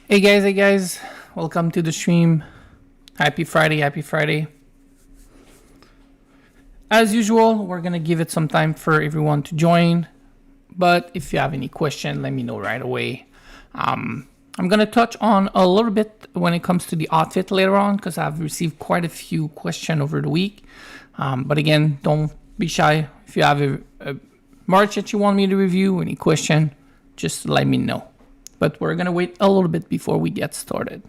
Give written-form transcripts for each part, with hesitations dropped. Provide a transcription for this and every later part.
Hey guys, welcome to the stream. Happy Friday. As usual, we're gonna give it some time for everyone to join. But if you have any question, let me know right away. I'm gonna touch on a little bit when it comes to the outfit later on because I've received quite a few questions over the week. But again, don't be shy. If you have a merch that you want me to review, any question, just let me know. But we're gonna wait a little bit before we get started.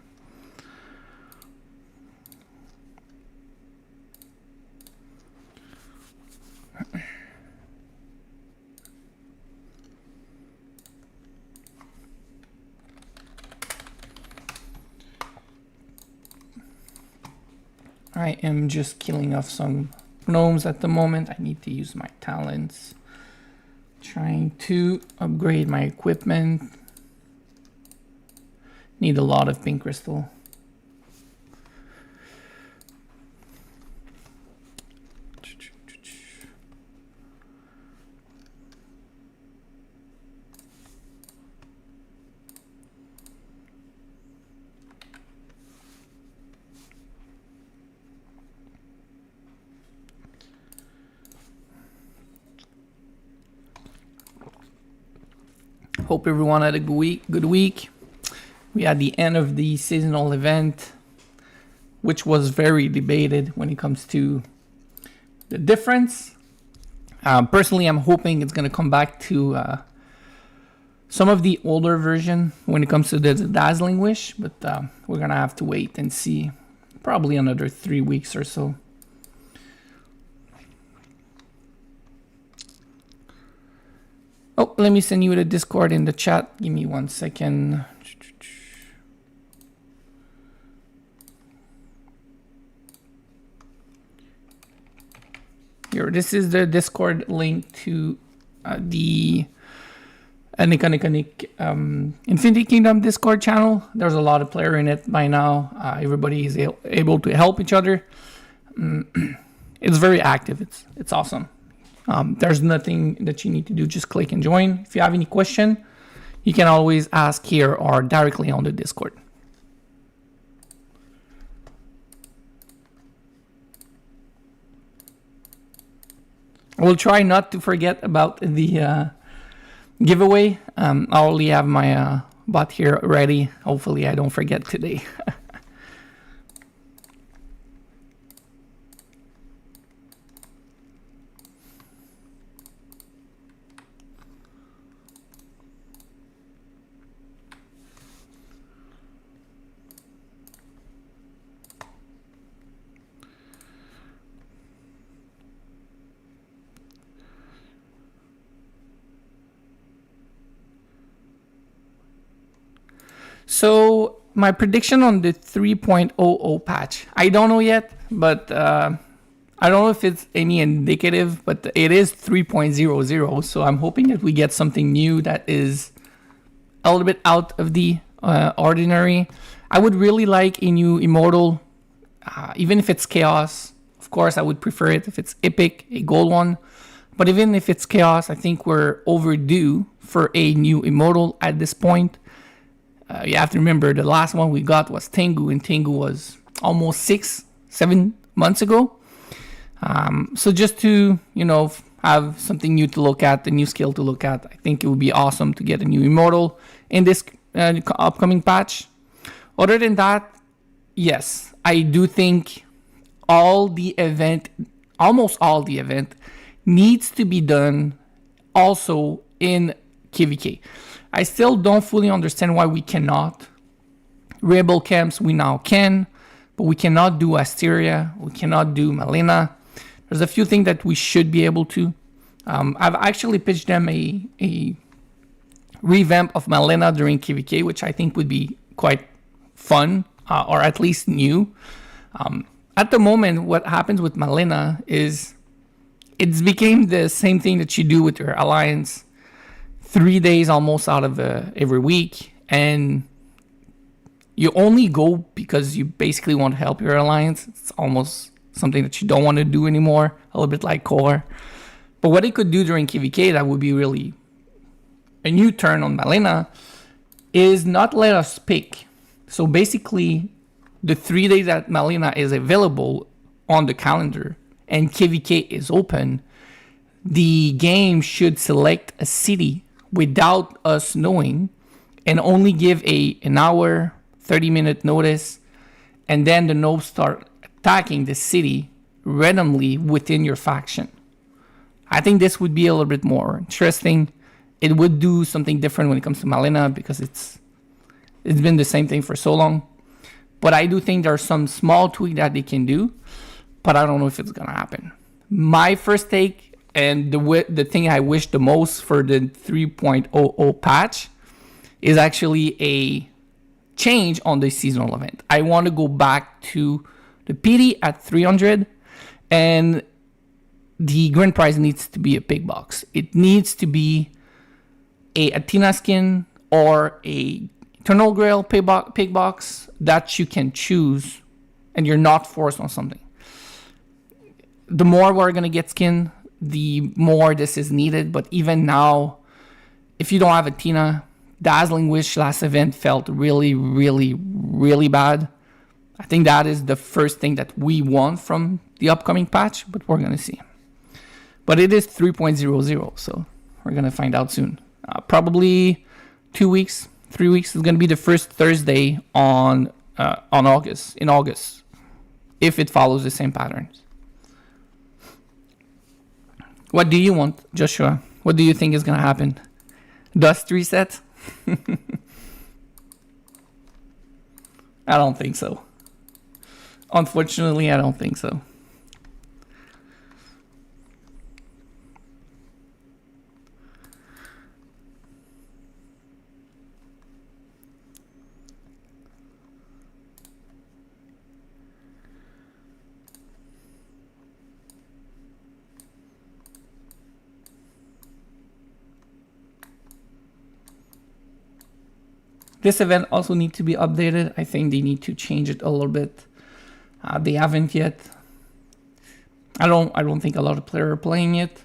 I am just killing off some gnomes at the moment. I need to use my talents. Trying to upgrade my equipment. Need a lot of pink crystal. Hope everyone had a good week. We had the end of the seasonal event, which was very debated when it comes to the difference. Personally, I'm hoping it's going to come back to some of the older version when it comes to the Dazzling Wish, but we're going to have to wait and see. Probably another 3 weeks or so. Oh, let me send you the Discord in the chat. Give me 1 second. Here, this is the Discord link to the Infinity Kingdom Discord channel. There's a lot of player in it by now. Everybody is able to help each other. It's very active. It's awesome. There's nothing that you need to do. Just click and join. If you have any question, you can always ask here or directly on the Discord. We'll try not to forget about the giveaway. I already have my bot here ready. Hopefully I don't forget today. So my prediction on the 3.00 patch, I don't know yet, but I don't know if it's any indicative, but it is 3.00. So I'm hoping that we get something new that is a little bit out of the ordinary. I would really like a new Immortal, even if it's Chaos. Of course, I would prefer it if it's Epic, a gold one. But even if it's Chaos, I think we're overdue for a new Immortal at this point. You have to remember the last one we got was Tengu, and Tengu was almost 6-7 months ago. So just to, have something new to look at, a new skill to look at, I think it would be awesome to get a new Immortal in this upcoming patch. Other than that, yes, I do think almost all the event needs to be done also in KVK. I still don't fully understand why we cannot. Rebel camps we now can, but we cannot do Asteria, we cannot do Malena. There's a few things that we should be able to. I've actually pitched them a revamp of Malena during KVK, which I think would be quite fun, or at least new. At the moment, what happens with Malena is it's became the same thing that you do with your alliance. 3 days almost out of every week, and you only go because you basically want to help your alliance. It's almost something that you don't want to do anymore, a little bit like core. But what it could do during KVK that would be really a new turn on Malena is not let us pick. So basically, the 3 days that Malina is available on the calendar and KVK is open, the game should select a city without us knowing and only give an hour, 30-minute notice, and then the nobs start attacking the city randomly within your faction. I think this would be a little bit more interesting. It would do something different when it comes to Malina because it's been the same thing for so long. But I do think there's some small tweak that they can do, but I don't know if it's gonna happen. My first take and the thing I wish the most for the 3.00 patch is actually a change on the seasonal event. I want to go back to the PD at 300, and the grand prize needs to be a big box. It needs to be a Athena skin or a Eternal Grail pig box that you can choose and you're not forced on something. The more we're going to get skin, the more this is needed. But even now, if you don't have Athena, Dazzling Wish last event felt really, really, really bad. I think that is the first thing that we want from the upcoming patch, but we're going to see. But it is 3.00, so we're going to find out soon. Probably 2 weeks, 3 weeks. It's going to be the first Thursday in August, if it follows the same patterns. What do you want, Joshua? What do you think is going to happen? Dust reset? I don't think so. Unfortunately, I don't think so. This event also needs to be updated. I think they need to change it a little bit. They haven't yet. I don't think a lot of players are playing it.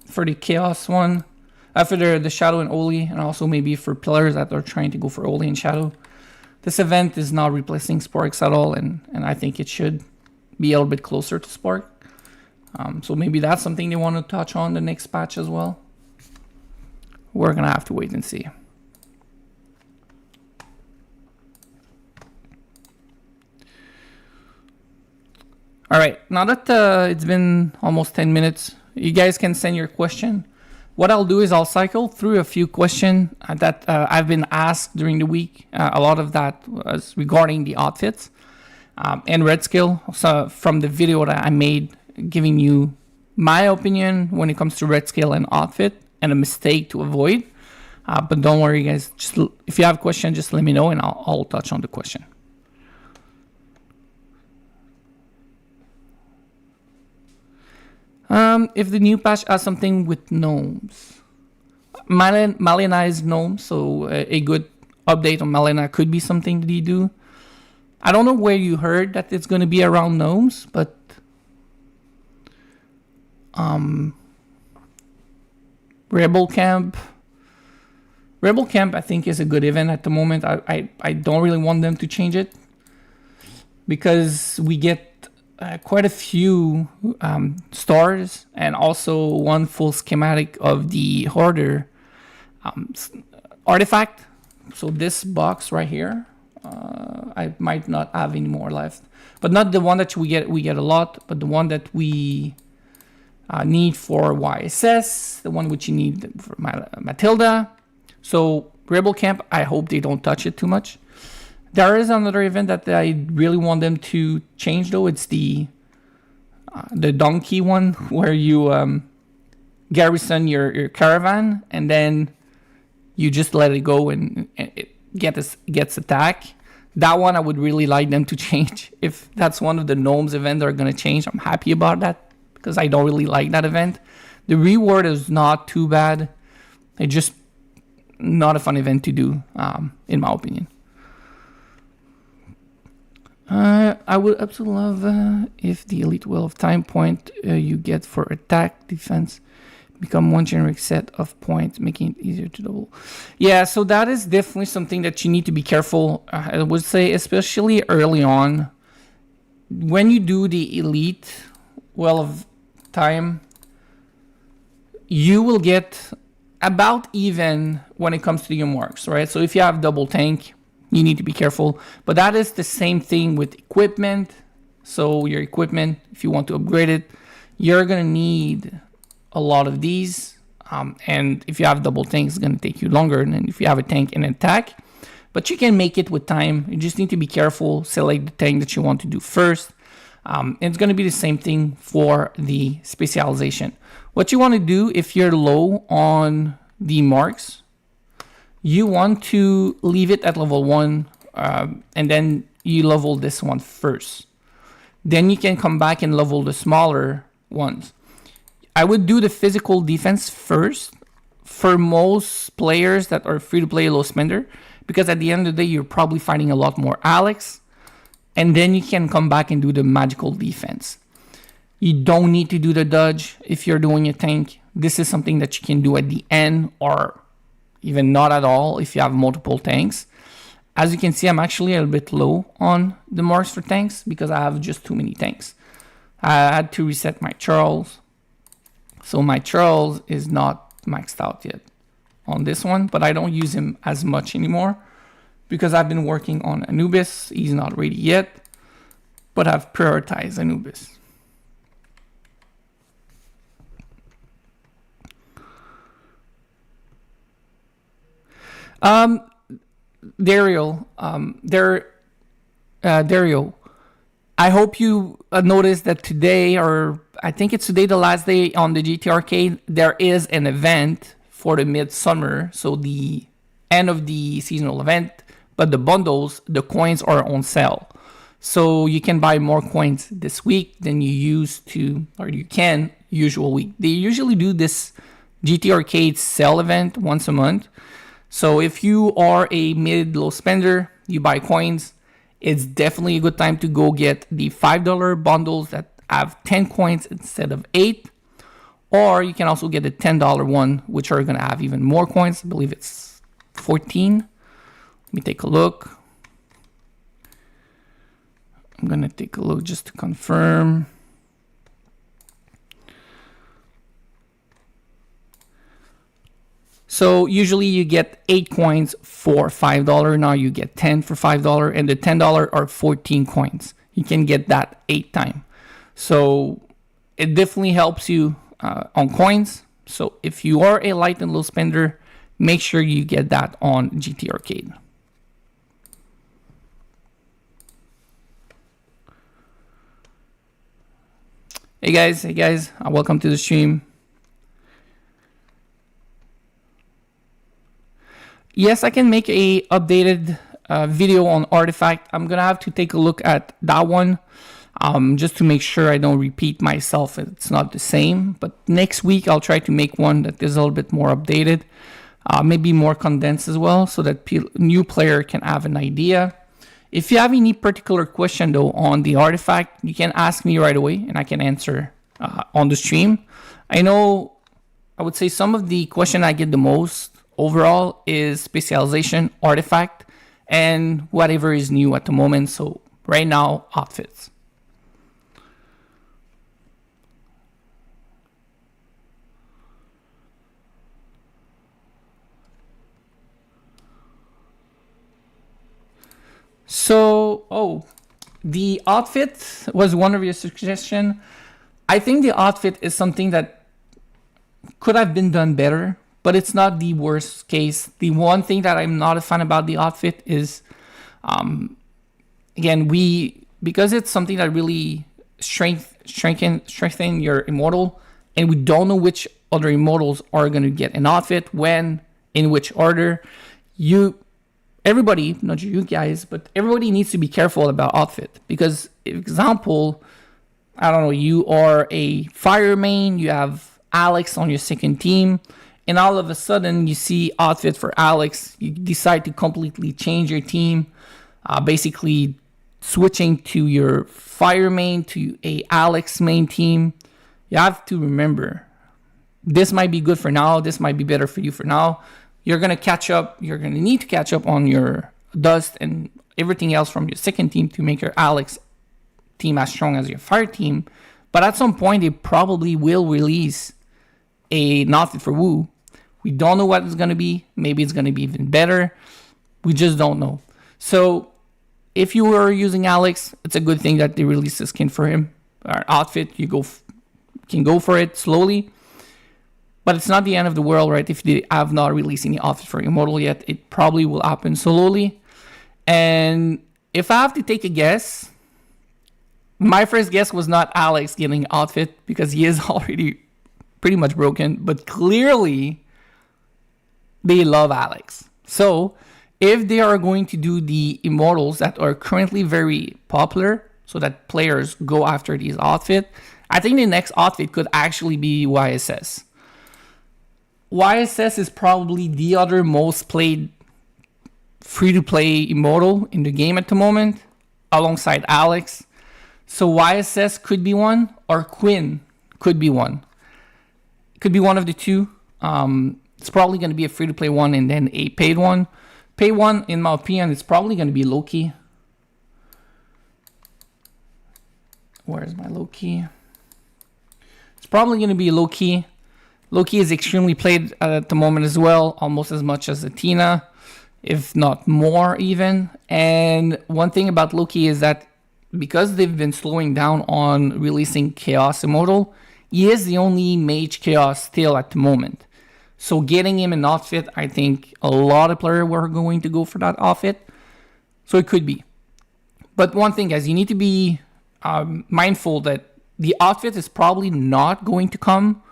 For the Chaos one, for the Shadow and Oli, and also maybe for players that are trying to go for Oli and Shadow. This event is not replacing Sparks at all, and I think it should be a little bit closer to Spark. So maybe that's something they want to touch on the next patch as well. We're gonna have to wait and see. All right, now that it's been almost 10 minutes, you guys can send your question. What I'll do is I'll cycle through a few questions that I've been asked during the week. A lot of that was regarding the outfits and red skill. So from the video that I made, giving you my opinion when it comes to red skill and outfit and a mistake to avoid. But don't worry, guys. Just if you have a question, just let me know and I'll touch on the question. If the new patch has something with gnomes, Malina is gnome, so a good update on Malina could be something that you do. I don't know where you heard that it's going to be around gnomes, but Rebel Camp I think is a good event at the moment. I don't really want them to change it because we get quite a few stars and also one full schematic of the Hoarder artifact. So this box right here, I might not have any more left, but not the one that we get a lot, but the one that we need for YSS, the one which you need for Matilda. So Rebel Camp, I hope they don't touch it too much. There is another event that I really want them to change though. It's the donkey one where you garrison your caravan and then you just let it go and it gets attacked. That one I would really like them to change. If that's one of the gnomes event they're gonna change, I'm happy about that because I don't really like that event. The reward is not too bad. It's just not a fun event to do, in my opinion. I would absolutely love if the Elite Wheel of Time point you get for attack, defense, Become one generic set of points, making it easier to double. Yeah, so that is definitely something that you need to be careful. I would say, especially early on, when you do the elite well of time, you will get about even when it comes to your marks, right? So if you have double tank, you need to be careful. But that is the same thing with equipment. So your equipment, if you want to upgrade it, you're gonna need a lot of these, and if you have double tanks, it's going to take you longer than if you have a tank and attack, but you can make it with time. You just need to be careful, select the tank that you want to do first. And it's going to be the same thing for the specialization. What you want to do if you're low on the marks, you want to leave it at level 1, and then you level this one first. Then you can come back and level the smaller ones. I would do the physical defense first for most players that are free to play low spender, because at the end of the day, you're probably fighting a lot more Alex, and then you can come back and do the magical defense. You don't need to do the dodge if you're doing a tank. This is something that you can do at the end, or even not at all if you have multiple tanks. As you can see, I'm actually a little bit low on the marks for tanks because I have just too many tanks. I had to reset my Charles. So my Charles is not maxed out yet on this one, but I don't use him as much anymore because I've been working on Anubis. He's not ready yet, but I've prioritized Anubis. Dario, Dario, I hope you noticed that today, or I think it's today, the last day on the GT Arcade, there is an event for the midsummer, so the end of the seasonal event, but the bundles, the coins are on sale. So you can buy more coins this week than you used to, or you can, usual week. They usually do this GT Arcade sale event once a month. So if you are a mid-low spender, you buy coins, it's definitely a good time to go get the $5 bundles that have 10 coins instead of 8. Or you can also get the $10 one, which are going to have even more coins. I believe it's 14. Let me take a look. I'm going to take a look just to confirm. So usually you get 8 coins for $5. Now you get 10 for $5, and the $10 are 14 coins. You can get that 8 times. So it definitely helps you on coins. So if you are a light and low spender, make sure you get that on GT Arcade. Hey guys, welcome to the stream. Yes, I can make a updated video on Artifact. I'm gonna have to take a look at that one just to make sure I don't repeat myself. It's not the same, but next week I'll try to make one that is a little bit more updated, maybe more condensed as well, so that new player can have an idea. If you have any particular question though on the Artifact, you can ask me right away and I can answer on the stream. I know, I would say some of the question I get the most overall is specialization, Artifact, and whatever is new at the moment. So right now, outfits. So, the outfit was one of your suggestions. I think the outfit is something that could have been done better, but it's not the worst case. The one thing that I'm not a fan about the outfit is, again, because it's something that really strengthen your immortal, and we don't know which other immortals are going to get an outfit, when, in which order. Everybody, not you guys, but everybody needs to be careful about outfit, because, example, I don't know, you are a fire main, you have Alex on your second team, and all of a sudden you see outfit for Alex, you decide to completely change your team, basically switching to your fire main to a Alex main team. You have to remember, this might be good for now. This might be better for you for now. You're going to catch up. You're going to need to catch up on your dust and everything else from your second team to make your Alex team as strong as your fire team. But at some point, they probably will release an outfit for Wu. We don't know what it's going to be. Maybe it's going to be even better. We just don't know. So if you were using Alex, it's a good thing that they released a skin for him or outfit. You can go for it slowly. But it's not the end of the world, right? If they have not released any outfit for Immortal yet, it probably will happen slowly. And if I have to take a guess, my first guess was not Alex getting outfit because he is already pretty much broken. But clearly, they love Alex. So if they are going to do the Immortals that are currently very popular, so that players go after these outfits, I think the next outfit could actually be YSS. YSS is probably the other most played free-to-play Immortal in the game at the moment, alongside Alex. So YSS could be one, or Quinn could be one. It could be one of the two. It's probably going to be a free-to-play one and then a paid one. Paid one, in my opinion, it's probably going to be Loki. Where's my Loki? It's probably going to be Loki. Loki is extremely played at the moment as well, almost as much as Athena, if not more even. And one thing about Loki is that because they've been slowing down on releasing Chaos Immortal, he is the only Mage Chaos still at the moment. So getting him an outfit, I think a lot of players were going to go for that outfit. So it could be. But one thing, guys, you need to be mindful that the outfit is probably not going to come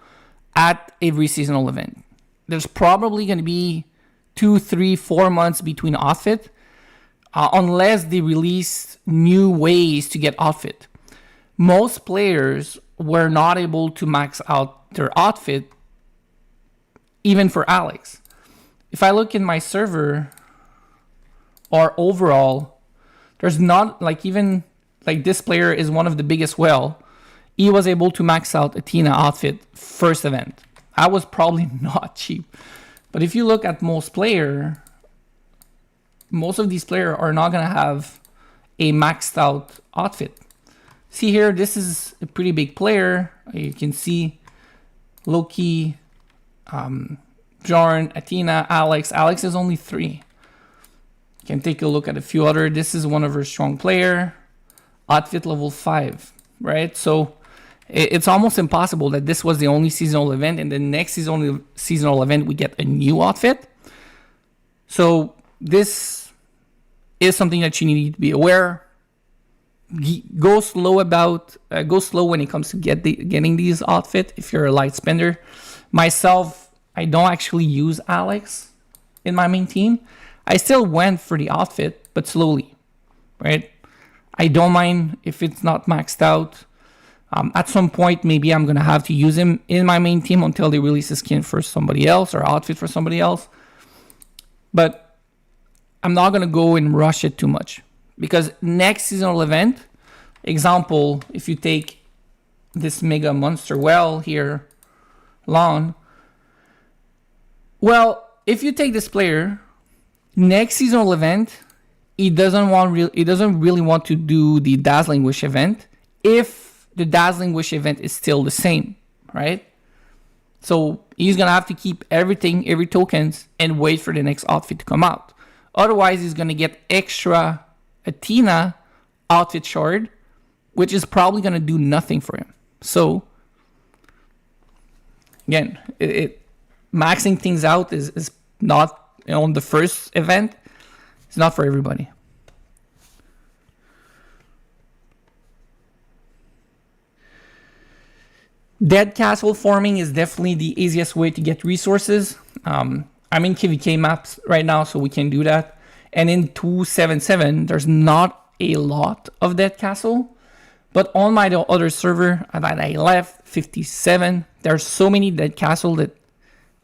at every seasonal event. There's probably going to be 2, 3, 4 months between outfit, unless they release new ways to get outfit. Most players were not able to max out their outfit, even for Alex. If I look in my server or overall, there's not even this player is one of the biggest whale. He was able to max out Athena outfit first event. That was probably not cheap. But if you look at most of these players are not going to have a maxed out outfit. See here, this is a pretty big player. You can see Loki, Bjorn, Athena, Alex. Alex is only 3. You can take a look at a few other. This is one of her strong player. Outfit level 5, right? So it's almost impossible that this was the only seasonal event and the next seasonal event we get a new outfit. So this is something that you need to be aware. Go slow when it comes to getting these outfits if you're a light spender. Myself, I don't actually use Alex in my main team. I still went for the outfit, but slowly, right? I don't mind if it's not maxed out. At some point, maybe I'm going to have to use him in my main team until they release a skin for somebody else or outfit for somebody else. But I'm not going to go and rush it too much. Because next seasonal event, example, if you take this Mega Monster Well here, Lawn. Well, if you take this player, next seasonal event, he doesn't really want to do the Dazzling Wish event if the Dazzling Wish event is still the same, right? So he's gonna have to keep every tokens and wait for the next outfit to come out. Otherwise, he's gonna get extra Athena outfit shard, which is probably gonna do nothing for him. So again, maxing things out is not on the first event. It's not for everybody. Dead castle forming is definitely the easiest way to get resources. I'm in KVK maps right now, so we can do that. And in 277, there's not a lot of dead castle. But on my other server that I left, 57, there's so many dead castle that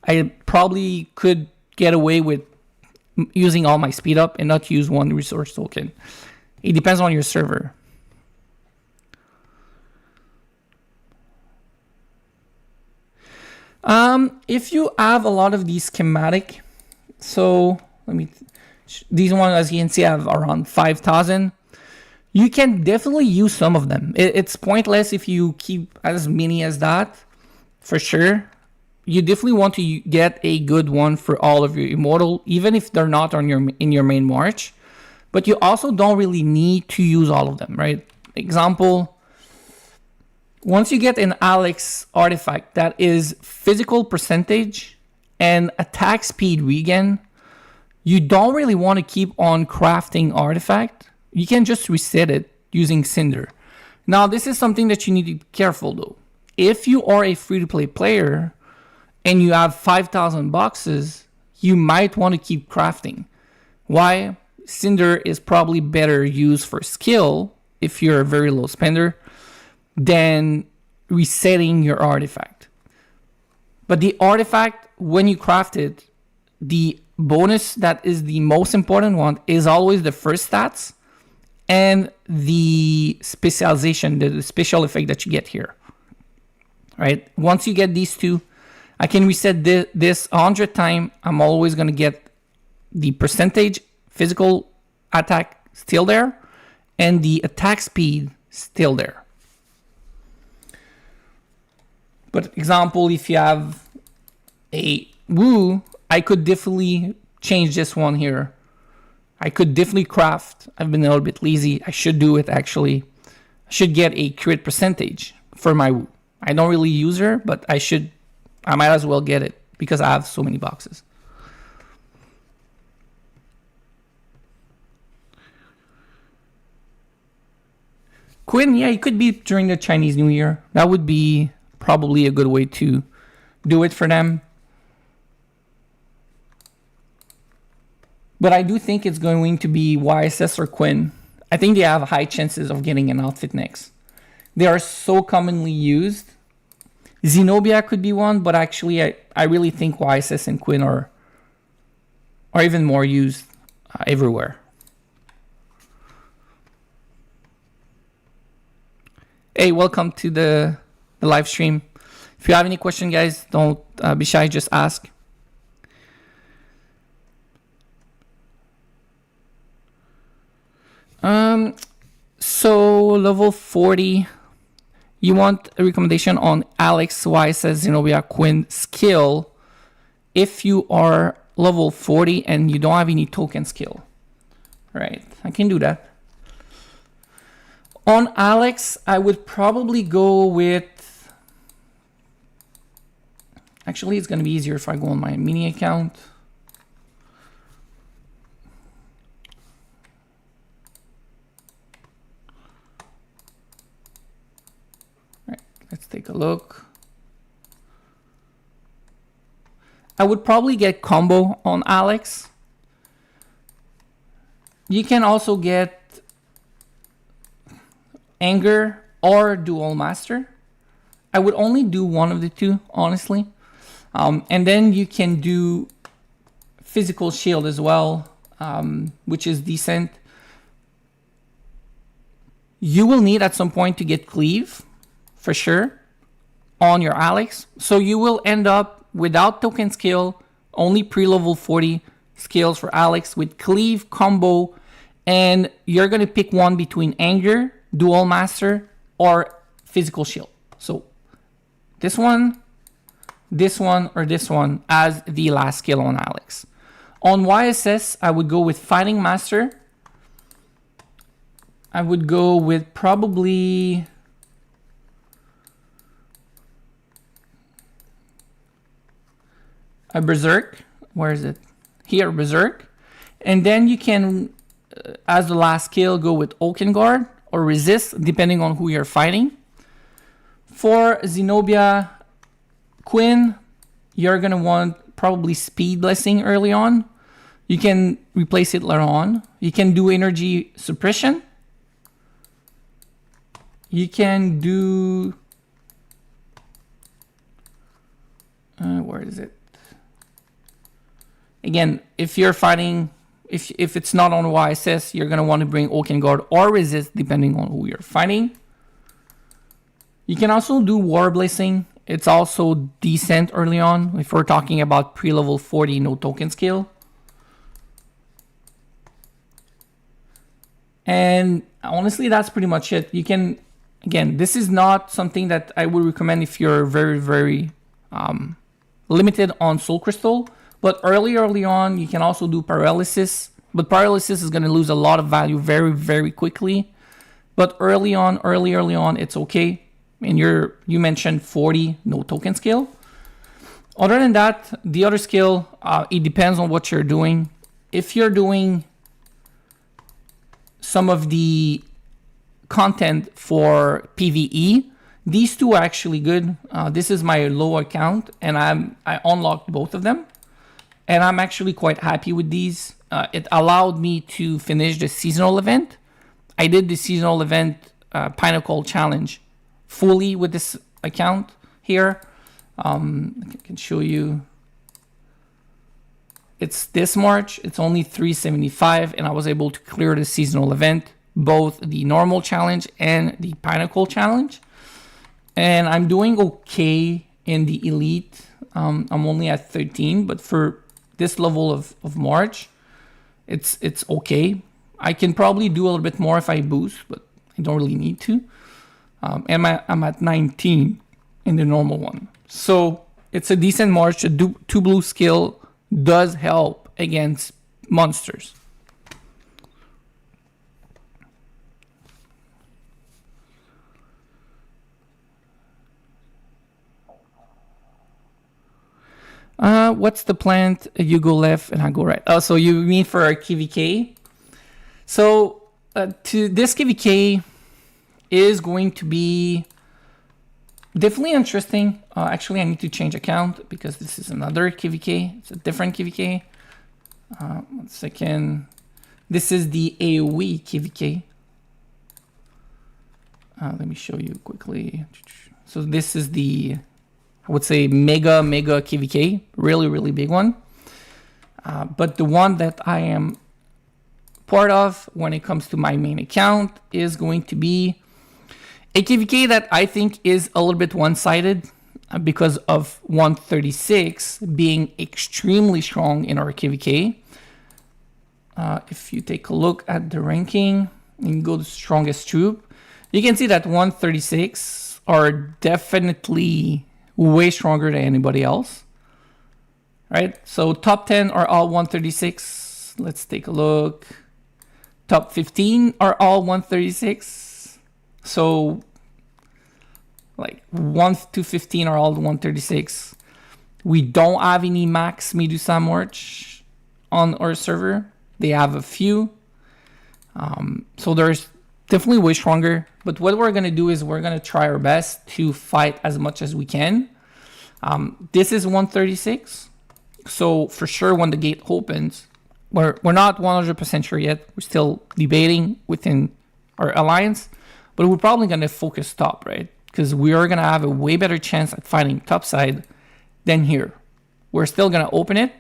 I probably could get away with using all my speed up and not use one resource token. It depends on your server. If you have a lot of these schematic, so these ones, as you can see, have around 5,000. You can definitely use some of them. It's pointless if you keep as many as that, for sure. You definitely want to get a good one for all of your immortal, even if they're not on in your main march. But you also don't really need to use all of them, right? Example, once you get an Alex artifact that is physical percentage and attack speed regen, you don't really want to keep on crafting artifact. You can just reset it using Cinder. Now, this is something that you need to be careful though. If you are a free-to-play player and you have 5,000 boxes, you might want to keep crafting. Why? Cinder is probably better used for skill if you're a very low spender than resetting your artifact. But the artifact, when you craft it, the bonus that is the most important one is always the first stats and the specialization, the special effect that you get here. Right? Once you get these two, I can reset this 100 times. I'm always going to get the percentage physical attack still there and the attack speed still there. But example, if you have a woo, I could definitely change this one here. I could definitely craft. I've been a little bit lazy. I should do it actually. I should get a crit percentage for my woo. I don't really use her, but I might as well get it because I have so many boxes. Quinn, yeah, it could be during the Chinese New Year. That would be probably a good way to do it for them. But I do think it's going to be YSS or Quinn. I think they have high chances of getting an outfit next. They are so commonly used. Zenobia could be one, but actually I really think YSS and Quinn are even more used everywhere. Hey, welcome to the live stream. If you have any question, guys, don't be shy, just ask. So level 40, you want a recommendation on Alex, YSS, Zenobia, Quinn skill if you are level 40 and you don't have any token skill. All right, I can do that. On Alex, I would probably go with, actually it's going to be easier if I go on my mini account. Let's take a look. I would probably get combo on Alex. You can also get anger or dual master. I would only do one of the two, honestly. And then you can do physical shield as well, which is decent. You will need at some point to get cleave, for sure, on your Alex. So you will end up without token skill, only pre-level 40 skills for Alex with cleave combo, and you're going to pick one between anger, dual master, or physical shield. So this one, or this one as the last skill on Alex. On YSS, I would go with fighting master. I would go with probably a berserk. Where is it? Here, berserk. And then you can, as the last skill, go with Oaken Guard or resist, depending on who you're fighting. For Zenobia, Quinn, you're gonna want probably speed blessing early on. You can replace it later on. You can do energy suppression. You can do, where is it? Again, if you're fighting, if it's not on YSS, you're going to want to bring Oaken Guard or resist, depending on who you're fighting. You can also do War Blessing It's also decent early on if we're talking about pre-level 40 no token skill. And honestly, that's pretty much it. You can, again, this is not something that I would recommend if you're very, very limited on Soul Crystal. But early on, you can also do Paralysis. But Paralysis is going to lose a lot of value very, very quickly. But early on, it's okay. And you mentioned 40 no token skill. Other than that, the other skill, it depends on what you're doing. If you're doing some of the content for PvE, these two are actually good. This is my low account, and I unlocked both of them, and I'm actually quite happy with these. It allowed me to finish the seasonal event. I did the seasonal event Pinnacle Challenge fully with this account here. I can show you. It's this March, it's only 375, and I was able to clear the seasonal event, both the normal challenge and the Pinnacle challenge. And I'm doing okay in the elite. I'm only at 13, but for this level of March, it's okay. I can probably do a little bit more if I boost, but I don't really need to. And I'm at 19 in the normal one. So it's a decent March. A 2 blue skill does help against monsters. What's the plan? You go left and I go right. Oh, so you mean for our KVK? So to this KVK is going to be definitely interesting. Actually, I need to change account because this is another KVK. It's a different KVK. 1 second. This is the AoE KVK. Let me show you quickly. So this is the, I would say, mega KVK. Really big one. But the one that I am part of when it comes to my main account is going to be a KVK that I think is a little bit one-sided because of 136 being extremely strong in our KVK. If you take a look at the ranking and go to strongest troop, you can see that 136 are definitely way stronger than anybody else. Right? So top 10 are all 136. Let's take a look. Top 15 are all 136. So like 1 to 15 are all 136. We don't have any max Medusa March on our server. They have a few. So there's definitely way stronger. But what we're going to do is we're going to try our best to fight as much as we can. This is 136. So for sure when the gate opens, we're not 100% sure yet. We're still debating within our alliance. But we're probably going to focus top, right? Because we are going to have a way better chance at fighting topside than here. We're still going to open it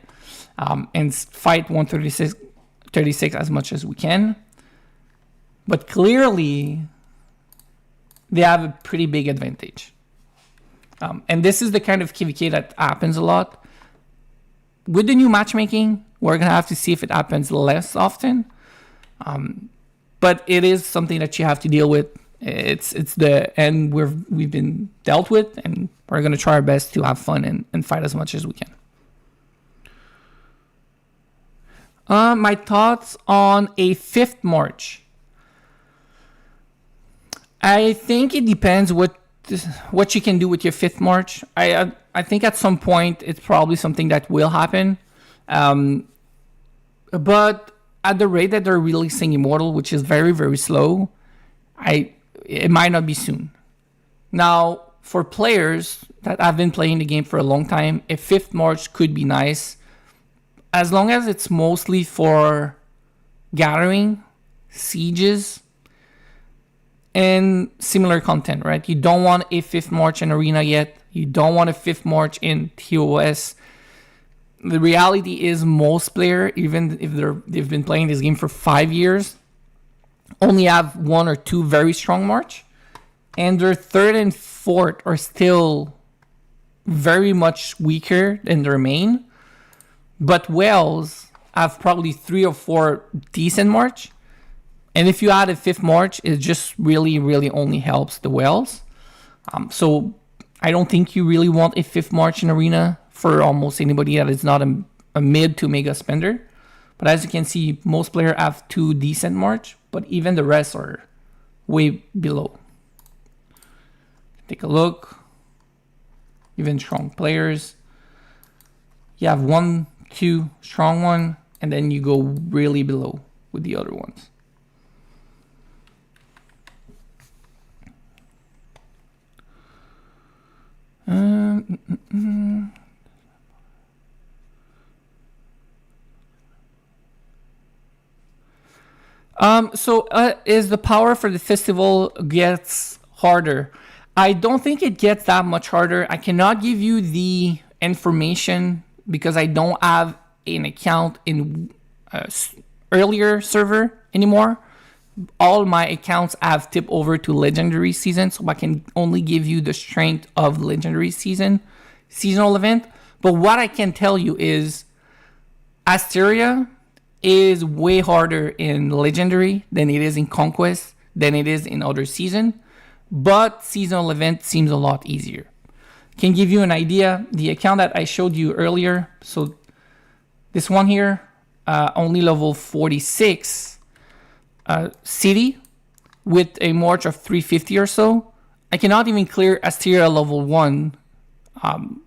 and fight 136 as much as we can. But clearly, they have a pretty big advantage. And this is the kind of KVK that happens a lot. With the new matchmaking, we're going to have to see if it happens less often. But it is something that you have to deal with. It's the end we've been dealt with, and we're going to try our best to have fun and fight as much as we can. My thoughts on a 5th March. I think it depends what you can do with your 5th March. I think at some point it's probably something that will happen. But at the rate that they're releasing Immortal, which is very slow, it might not be soon. Now, for players that have been playing the game for a long time, a 5th March could be nice. As long as it's mostly for gathering, sieges, and similar content, right? You don't want a 5th March in Arena yet. You don't want a 5th March in TOS. The reality is most players, even if they've been playing this game for 5 years, only have 1 or 2 very strong March. And their 3rd and 4th are still very much weaker than their main. But whales have probably 3 or 4 decent march. And if you add a 5th march, it just really, really only helps the whales. So I don't think you really want a 5th march in arena for almost anybody that is not a mid to mega spender. But as you can see, most players have 2 decent march, but even the rest are way below. Take a look. Even strong players. You have 1, 2 strong one, and then you go really below with the other ones. Is the power for the festival gets harder? I don't think it gets that much harder. I cannot give you the information because I don't have an account in earlier server anymore. All my accounts have tipped over to legendary season, so I can only give you the strength of legendary seasonal event. But what I can tell you is Asteria is way harder in legendary than it is in conquest, than it is in other season, but seasonal event seems a lot easier. Can give you an idea, the account that I showed you earlier, so this one here, only level 46 city with a march of 350 or so. I cannot even clear Asteria level 1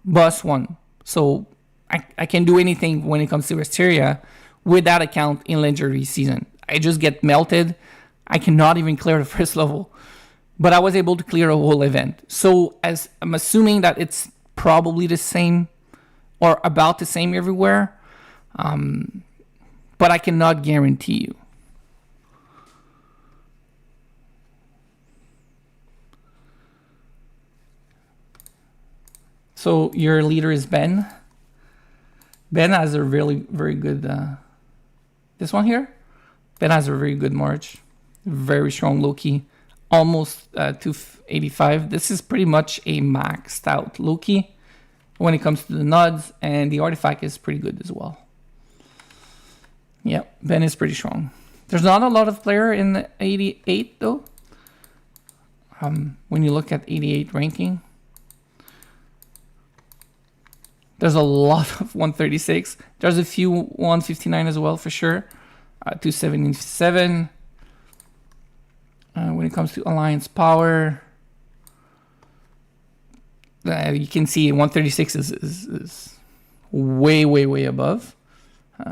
bus 1, so I can do anything when it comes to Asteria with that account in legendary season. I just get melted. I cannot even clear the first level, but I was able to clear a whole event. So as I'm assuming that it's probably the same or about the same everywhere, but I cannot guarantee you. So your leader is Ben. Ben has a really very good. This one here, Ben has a very good march, very strong Loki, almost 285. This is pretty much a maxed out Loki when it comes to the nods, and the artifact is pretty good as well. Yeah, Ben is pretty strong. There's not a lot of player in the 88 though. When you look at 88 ranking, there's a lot of 136. There's a few 159 as well for sure. 277. When it comes to alliance power, you can see 136 is way above.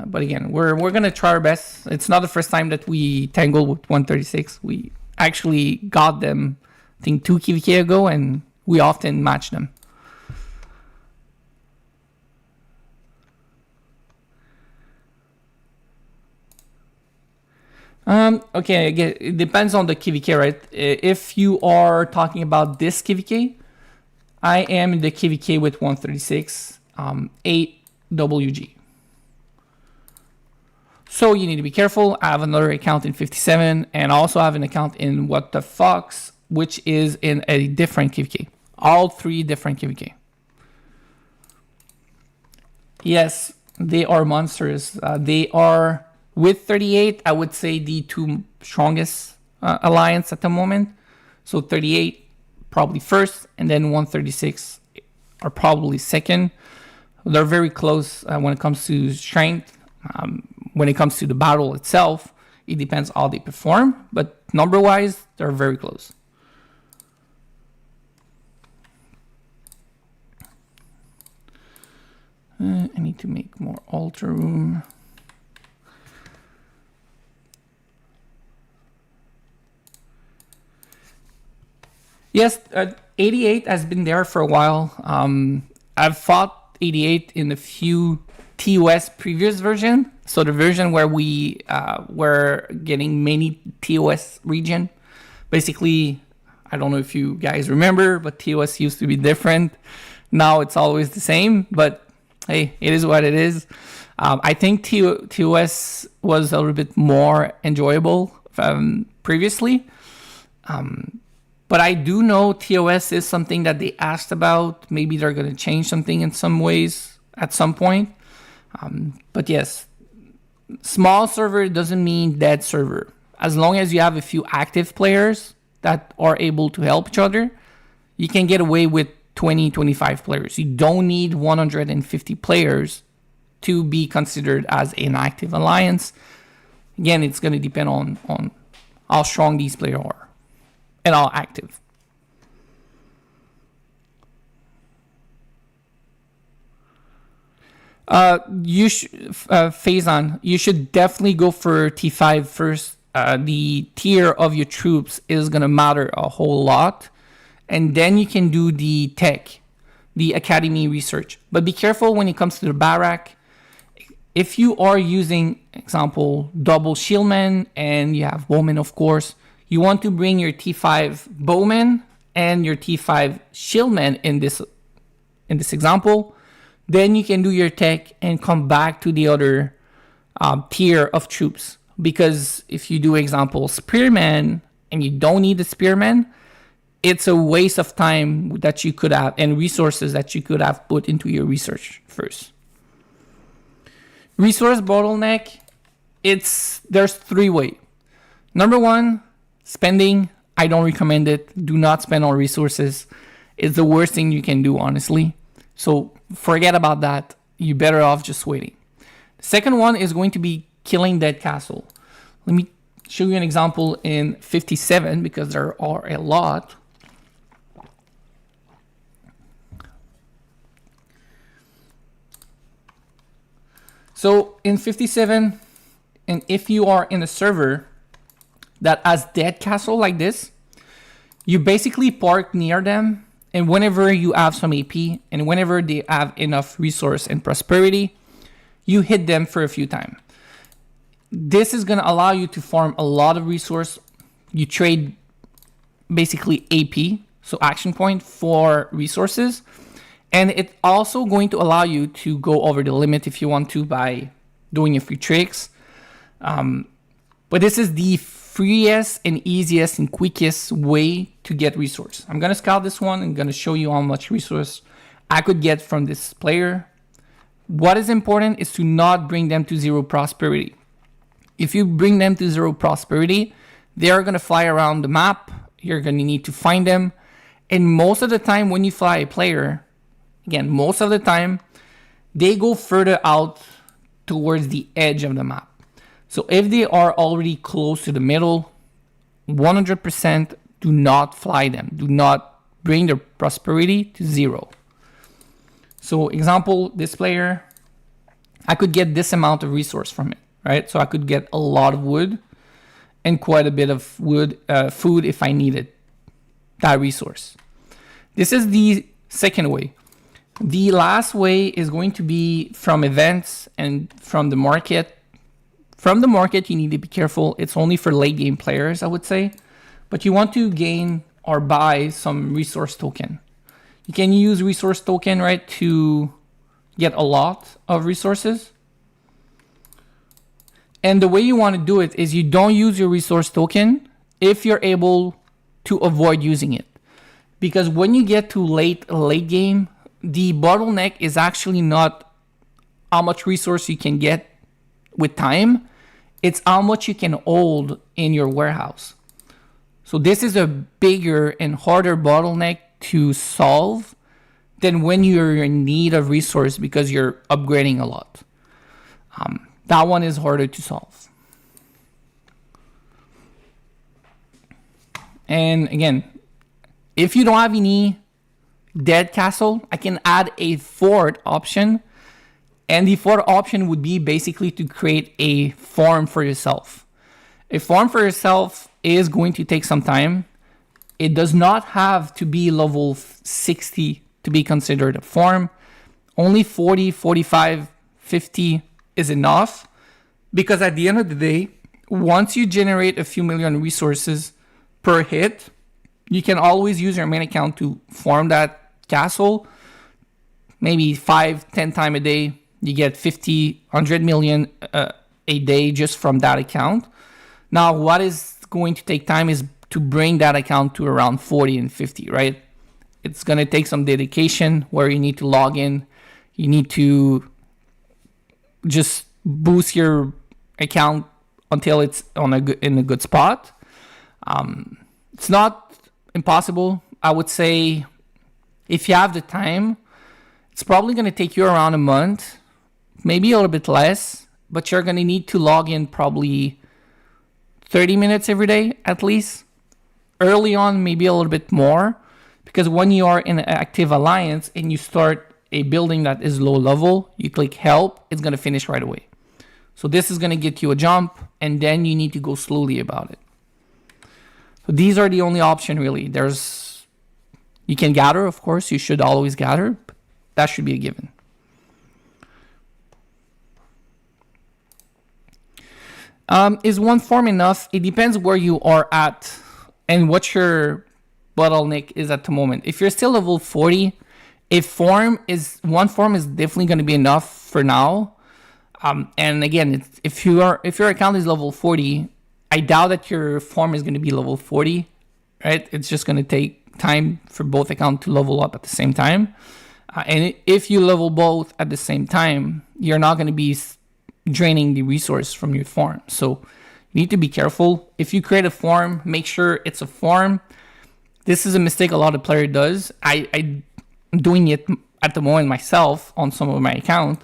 But again, we're gonna try our best. It's not the first time that we tangle with 136. We actually got them, I think, 2 KVK ago, and we often match them. Okay, again, it depends on the KVK, right? If you are talking about this KVK, I am in the KVK with 136, 8 WG. So you need to be careful. I have another account in 57, and also have an account in What the Fox, which is in a different KVK. All 3 different KVK. Yes, they are monsters. They are... With 38, I would say the 2 strongest alliance at the moment. So 38 probably first, and then 136 are probably second. They're very close when it comes to strength. When it comes to the battle itself, it depends how they perform, but number-wise, they're very close. I need to make more altar room. Yes, 88 has been there for a while. I've fought 88 in a few TOS previous version. So the version where we were getting many TOS region. Basically, I don't know if you guys remember, but TOS used to be different. Now it's always the same, but hey, it is what it is. I think TOS was a little bit more enjoyable previously. But I do know TOS is something that they asked about. Maybe they're going to change something in some ways at some point. But yes, small server doesn't mean dead server. As long as you have a few active players that are able to help each other, you can get away with 20, 25 players. You don't need 150 players to be considered as an active alliance. Again, it's going to depend on how strong these players are and how active. Faison, you should definitely go for T5 first. The tier of your troops is going to matter a whole lot. And then you can do the tech, the academy research. But be careful when it comes to the barrack. If you are using, example, double shieldmen and you have bowmen, of course, you want to bring your T5 bowmen and your T5 shieldmen in this example. Then you can do your tech and come back to the other tier of troops. Because if you do, example, spearmen and you don't need the spearmen, it's a waste of time that you could have and resources that you could have put into your research first. Resource bottleneck, there's 3 ways. Number 1, spending. I don't recommend it. Do not spend on resources. It's the worst thing you can do, honestly. So forget about that. You're better off just waiting. The second one is going to be killing dead castle. Let me show you an example in 57 because there are a lot. So in 57, and if you are in a server that has dead castle like this, you basically park near them, and whenever you have some AP and whenever they have enough resource and prosperity, you hit them for a few times. This is going to allow you to farm a lot of resource. You trade basically AP, so action point, for resources. And it's also going to allow you to go over the limit if you want to by doing a few tricks. But this is the freest and easiest and quickest way to get resource. I'm going to scout this one and going to show you how much resource I could get from this player. What is important is to not bring them to 0 prosperity. If you bring them to 0 prosperity, they are going to fly around the map. You're going to need to find them. And most of the time when you fly a player, again, most of the time, they go further out towards the edge of the map. So if they are already close to the middle, 100% do not fly them. Do not bring their prosperity to 0. So example, this player, I could get this amount of resource from it, right? So I could get a lot of wood and quite a bit of food if I needed that resource. This is the second way. The last way is going to be from events and from the market. From the market, you need to be careful. It's only for late game players, I would say. But you want to gain or buy some resource token. You can use resource token, right, to get a lot of resources. And the way you want to do it is you don't use your resource token if you're able to avoid using it. Because when you get to late game, the bottleneck is actually not how much resource you can get with time. It's how much you can hold in your warehouse. So this is a bigger and harder bottleneck to solve than when you're in need of resource because you're upgrading a lot. That one is harder to solve. And again, if you don't have any dead castle, I can add a fourth option. And the fourth option would be basically to create a farm for yourself. A farm for yourself is going to take some time. It does not have to be level 60 to be considered a farm. Only 40, 45, 50 is enough. Because at the end of the day, once you generate a few million resources per hit, you can always use your main account to farm that castle. Maybe 5-10 times a day. You get 50, 100 million a day just from that account. Now, what is going to take time is to bring that account to around 40 and 50, right? It's going to take some dedication where you need to log in. You need to just boost your account until it's in a good spot. It's not impossible. I would say if you have the time, it's probably going to take you around a month, maybe a little bit less, but you're going to need to log in probably 30 minutes every day at least. Early on, maybe a little bit more, because when you are in an active alliance and you start a building that is low level, you click help, it's going to finish right away. So this is going to get you a jump, and then you need to go slowly about it. So these are the only option really. You can gather, of course, you should always gather, but that should be a given. Is one form enough? It depends where you are at and what your bottleneck is at the moment. If you're still level 40, one form is definitely going to be enough for now. And again, if your account is level 40, I doubt that your form is going to be level 40, right? It's just going to take time for both accounts to level up at the same time. And if you level both at the same time, you're not going to be draining the resource from your farm. So you need to be careful. If you create a farm, make sure it's a farm. This is a mistake a lot of players does. I'm doing it at the moment myself on some of my account.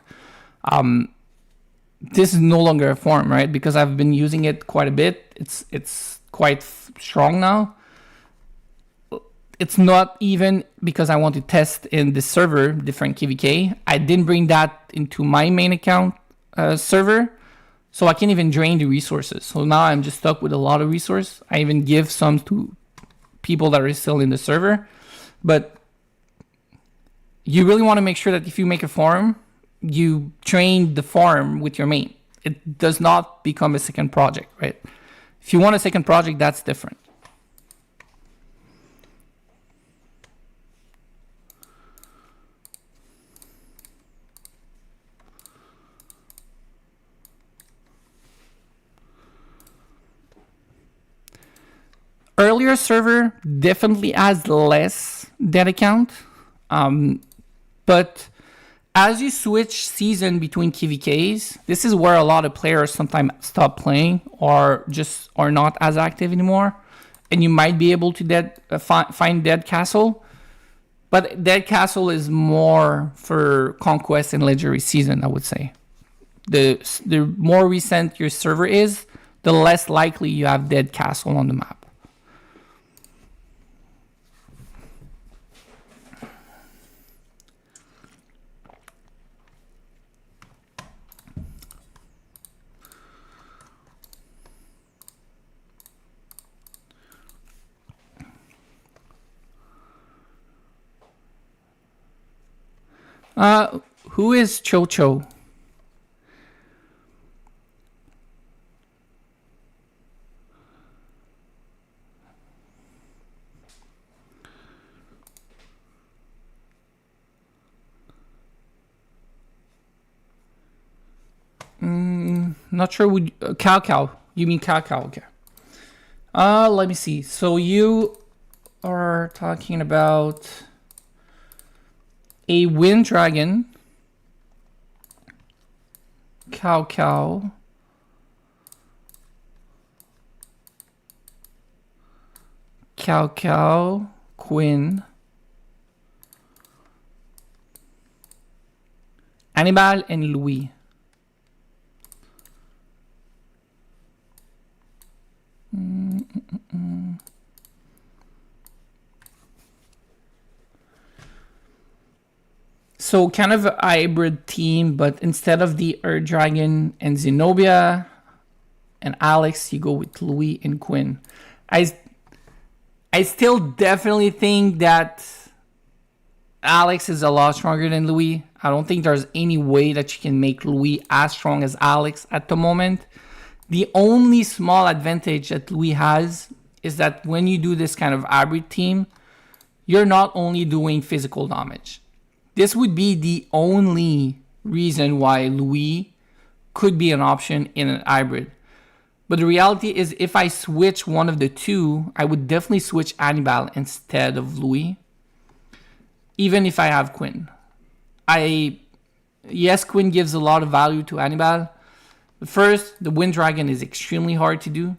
This is no longer a farm, right? Because I've been using it quite a bit. It's quite strong now. It's not even because I want to test in the server different KVK. I didn't bring that into my main account server, so I can't even drain the resources. So now I'm just stuck with a lot of resource. I even give some to people that are still in the server, but you really want to make sure that if you make a farm, you train the farm with your main. It does not become a second project, right? If you want a second project, that's different. Earlier server definitely has less dead account, but as you switch season between KVKs, this is where a lot of players sometimes stop playing or just are not as active anymore, and you might be able to find dead castle, but dead castle is more for conquest and legendary season, I would say. The more recent your server is, the less likely you have dead castle on the map. Who is Chocho? Not sure. Cow. You mean cow? Okay. Let me see. So you are talking about a wind dragon. Cow. Quinn. Annibal and Louis. So kind of a hybrid team, but instead of the Earth Dragon and Zenobia and Alex, you go with Louis and Quinn. I still definitely think that Alex is a lot stronger than Louis. I don't think there's any way that you can make Louis as strong as Alex at the moment. The only small advantage that Louis has is that when you do this kind of hybrid team, you're not only doing physical damage. This would be the only reason why Louis could be an option in an hybrid. But the reality is, if I switch one of the two, I would definitely switch Hannibal instead of Louis, even if I have Quinn. Yes, Quinn gives a lot of value to Hannibal. But first, the Wind Dragon is extremely hard to do.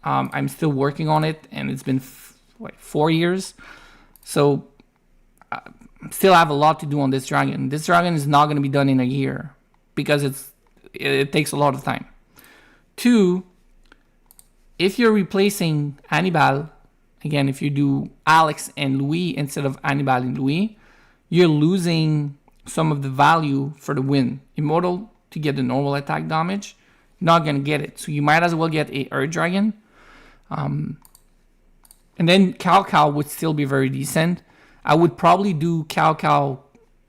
I'm still working on it, and it's been 4 years. So still have a lot to do on this dragon. This dragon is not going to be done in a year because it takes a lot of time. 2, if you're replacing Hannibal, again, if you do Alex and Louis instead of Hannibal and Louis, you're losing some of the value for the win. Immortal to get the normal attack damage, you're not going to get it. So you might as well get a Earth Dragon. And then Cao would still be very decent. I would probably do Cao,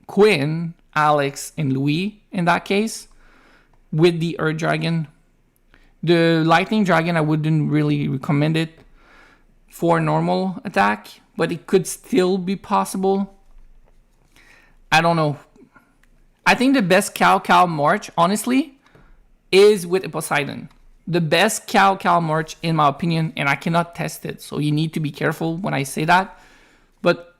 Quinn, Alex, and Louis in that case with the Earth Dragon. The Lightning Dragon, I wouldn't really recommend it for normal attack, but it could still be possible. I don't know. I think the best Cao March, honestly, is with a Poseidon. The best Cao March, in my opinion, and I cannot test it, so you need to be careful when I say that. But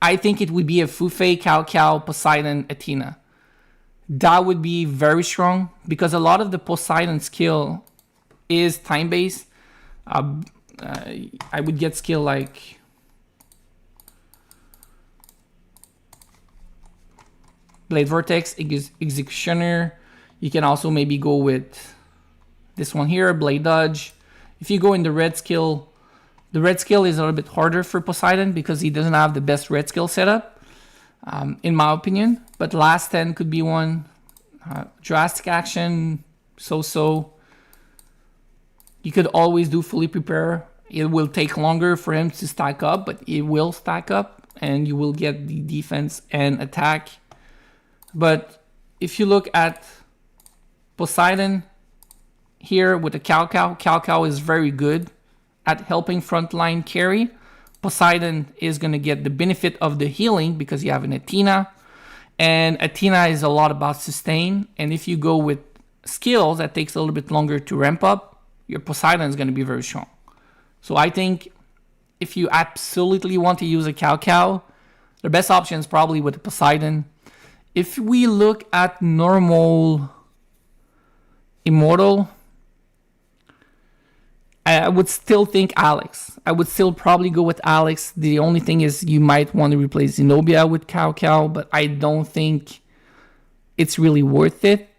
I think it would be a Fufei, Cao, Poseidon, Athena. That would be very strong because a lot of the Poseidon skill is time-based. I would get skill like Blade Vortex, Executioner. You can also maybe go with this one here, Blade Dodge. If you go in the red skill, the red skill is a little bit harder for Poseidon because he doesn't have the best red skill setup, in my opinion. But last 10 could be one. Drastic Action, so. You could always do Fully Prepare. It will take longer for him to stack up, but it will stack up and you will get the defense and attack. But if you look at Poseidon here with the Cao is very good at helping frontline carry. Poseidon is going to get the benefit of the healing because you have an Athena. And Athena is a lot about sustain. And if you go with skills that takes a little bit longer to ramp up, your Poseidon is going to be very strong. So I think if you absolutely want to use a Cao, the best option is probably with the Poseidon. If we look at normal Immortal, I would still think Alex. I would still probably go with Alex. The only thing is you might want to replace Zenobia with Cao, but I don't think it's really worth it.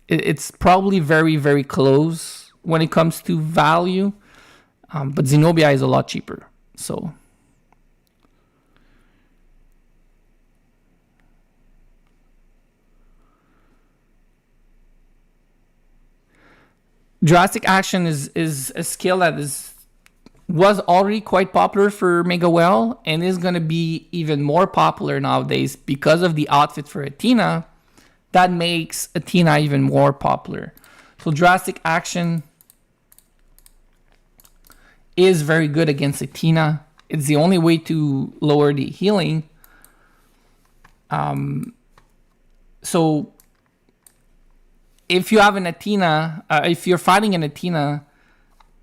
It's probably very, very close when it comes to value, but Zenobia is a lot cheaper. So Drastic Action is a skill that was already quite popular for Mega Well and is going to be even more popular nowadays because of the outfit for Athena. That makes Athena even more popular. So Drastic Action is very good against Athena. It's the only way to lower the healing. So if you have an Athena, if you're fighting an Athena,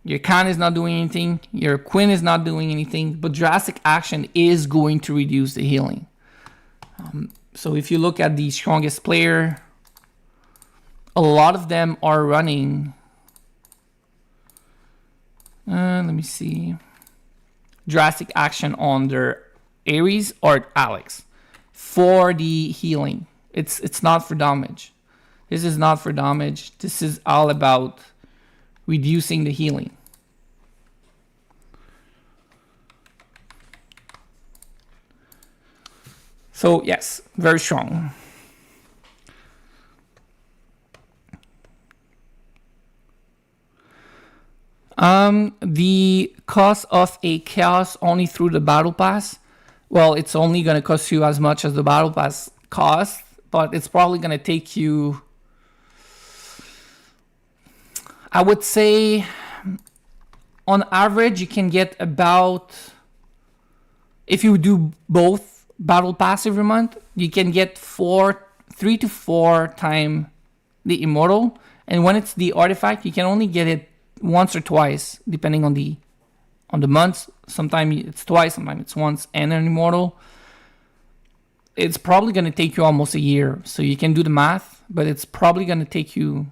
your Khan is not doing anything, your Quinn is not doing anything, but Drastic Action is going to reduce the healing. So if you look at the strongest player, a lot of them are running. Let me see. Drastic Action on their Ares or Alex for the healing. It's not for damage. This is not for damage. This is all about reducing the healing. So yes, very strong. The cost of a chaos only through the battle pass. Well, it's only going to cost you as much as the battle pass costs, but it's probably going to take you, I would say, on average, you can get about, if you do both battle pass every month, you can get 3 to 4 times the Immortal. And when it's the artifact, you can only get it once or twice, depending on the months. Sometimes it's twice, sometimes it's once, and an immortal. It's probably going to take you almost a year. So you can do the math, but it's probably going to take you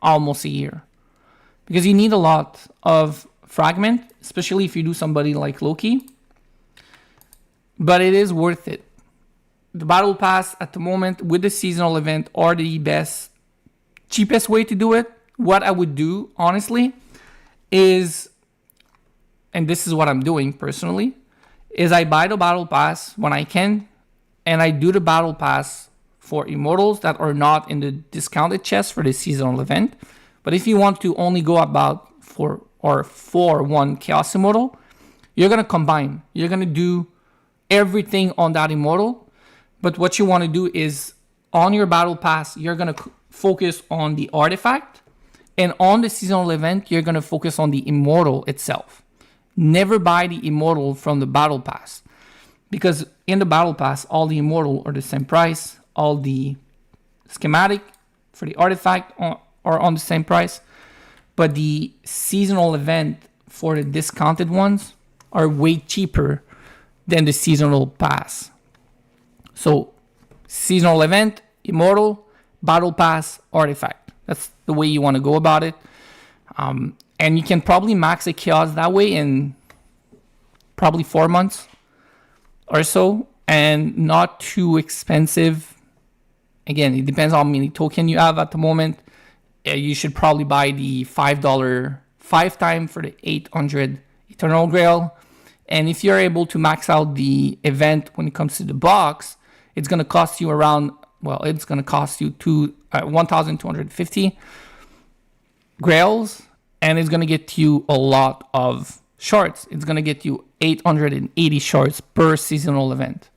almost a year. Because you need a lot of fragment, especially if you do somebody like Loki. But it is worth it. The battle pass at the moment with the seasonal event are the best, cheapest way to do it. What I would do, honestly, is, and this is what I'm doing personally, is I buy the battle pass when I can, and I do the battle pass for immortals that are not in the discounted chest for the seasonal event. But if you want to only go about for one Chaos Immortal, you're going to combine. You're going to do everything on that immortal. But what you want to do is on your battle pass, you're going to focus on the artifact. And on the seasonal event, you're going to focus on the immortal itself. Never buy the immortal from the battle pass. Because in the battle pass, all the immortal are the same price. All the schematic for the artifact are on the same price. But the seasonal event for the discounted ones are way cheaper than the seasonal pass. So seasonal event, immortal, battle pass, artifact. That's the way you want to go about it. And you can probably max a chaos that way in probably 4 months or so, and not too expensive. Again, it depends on how many token you have at the moment. You should probably buy the $5 5 for the 800 Eternal Grail. And if you're able to max out the event when it comes to the box, it's going to cost you around, well, it's going to cost you 1,250 grails, and it's going to get you a lot of shards. It's going to get you 880 shards per seasonal event.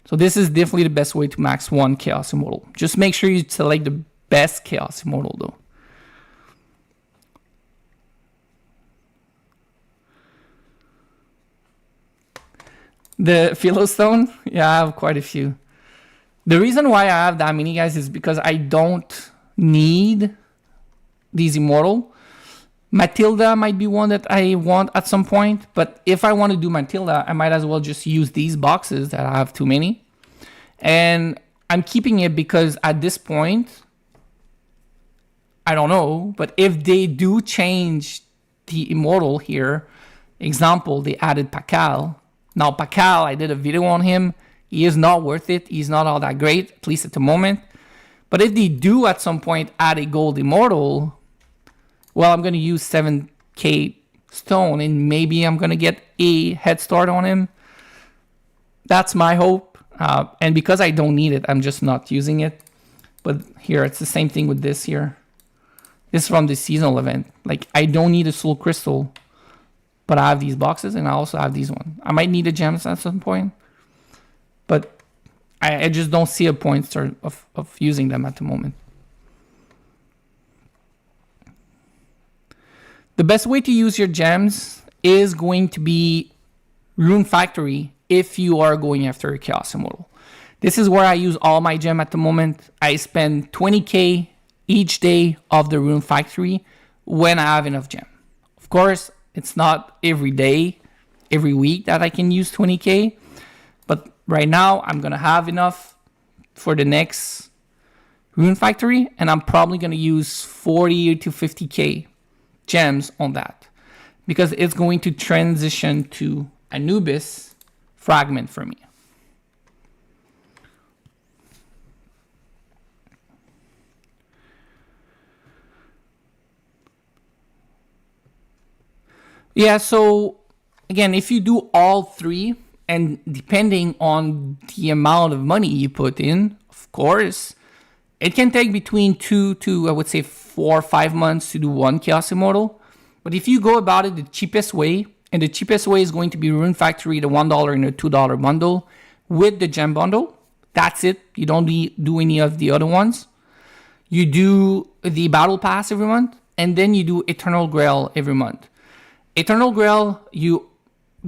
So this is definitely the best way to max one Chaos Immortal. Just make sure you select the best Chaos Immortal though. The Philostone? Yeah, I have quite a few. The reason why I have that many, guys, is because I don't need these immortal. Matilda might be one that I want at some point, but if I want to do Matilda, I might as well just use these boxes that I have too many. And I'm keeping it because at this point, I don't know, but if they do change the immortal here, example, they added Pakal. Now, Pakal, I did a video on him. He is not worth it. He's not all that great, at least at the moment. But if they do at some point add a gold immortal, well, I'm going to use 7k stone and maybe I'm going to get a head start on him. That's my hope. And because I don't need it, I'm just not using it. But here, it's the same thing with this here. This is from the seasonal event. Like, I don't need a soul crystal, but I have these boxes and I also have these ones. I might need a gems at some point, but I just don't see a point of using them at the moment. The best way to use your gems is going to be Rune Factory if you are going after a Chaos Immortal. This is where I use all my gem at the moment. I spend 20k each day of the Rune Factory when I have enough gem. Of course, it's not every day, every week that I can use 20k, but right now I'm going to have enough for the next Rune Factory, and I'm probably going to use 40 to 50k gems on that because it's going to transition to Anubis fragment for me. Yeah, so again, if you do all three, and depending on the amount of money you put in, of course, it can take between 2 to, I would say, 4 or 5 months to do one Chaos Immortal. But if you go about it the cheapest way, and the cheapest way is going to be Rune Factory, the $1 and the $2 bundle with the gem bundle. That's it. You don't do any of the other ones. You do the Battle Pass every month, and then you do Eternal Grail every month. Eternal Grail, you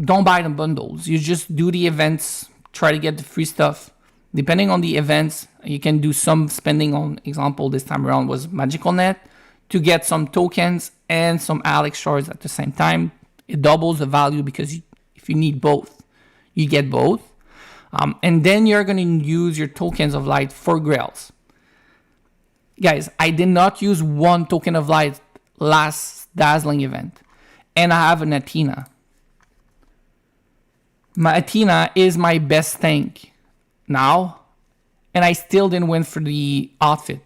don't buy the bundles. You just do the events, try to get the free stuff. Depending on the events, you can do some spending on, example, this time around was Magical Net to get some tokens and some Alex shards at the same time. It doubles the value because if you need both, you get both. And then you're going to use your tokens of light for grails. Guys, I did not use one token of light last dazzling event. And I have an Athena. My Athena is my best tank now. And I still didn't win for the outfit.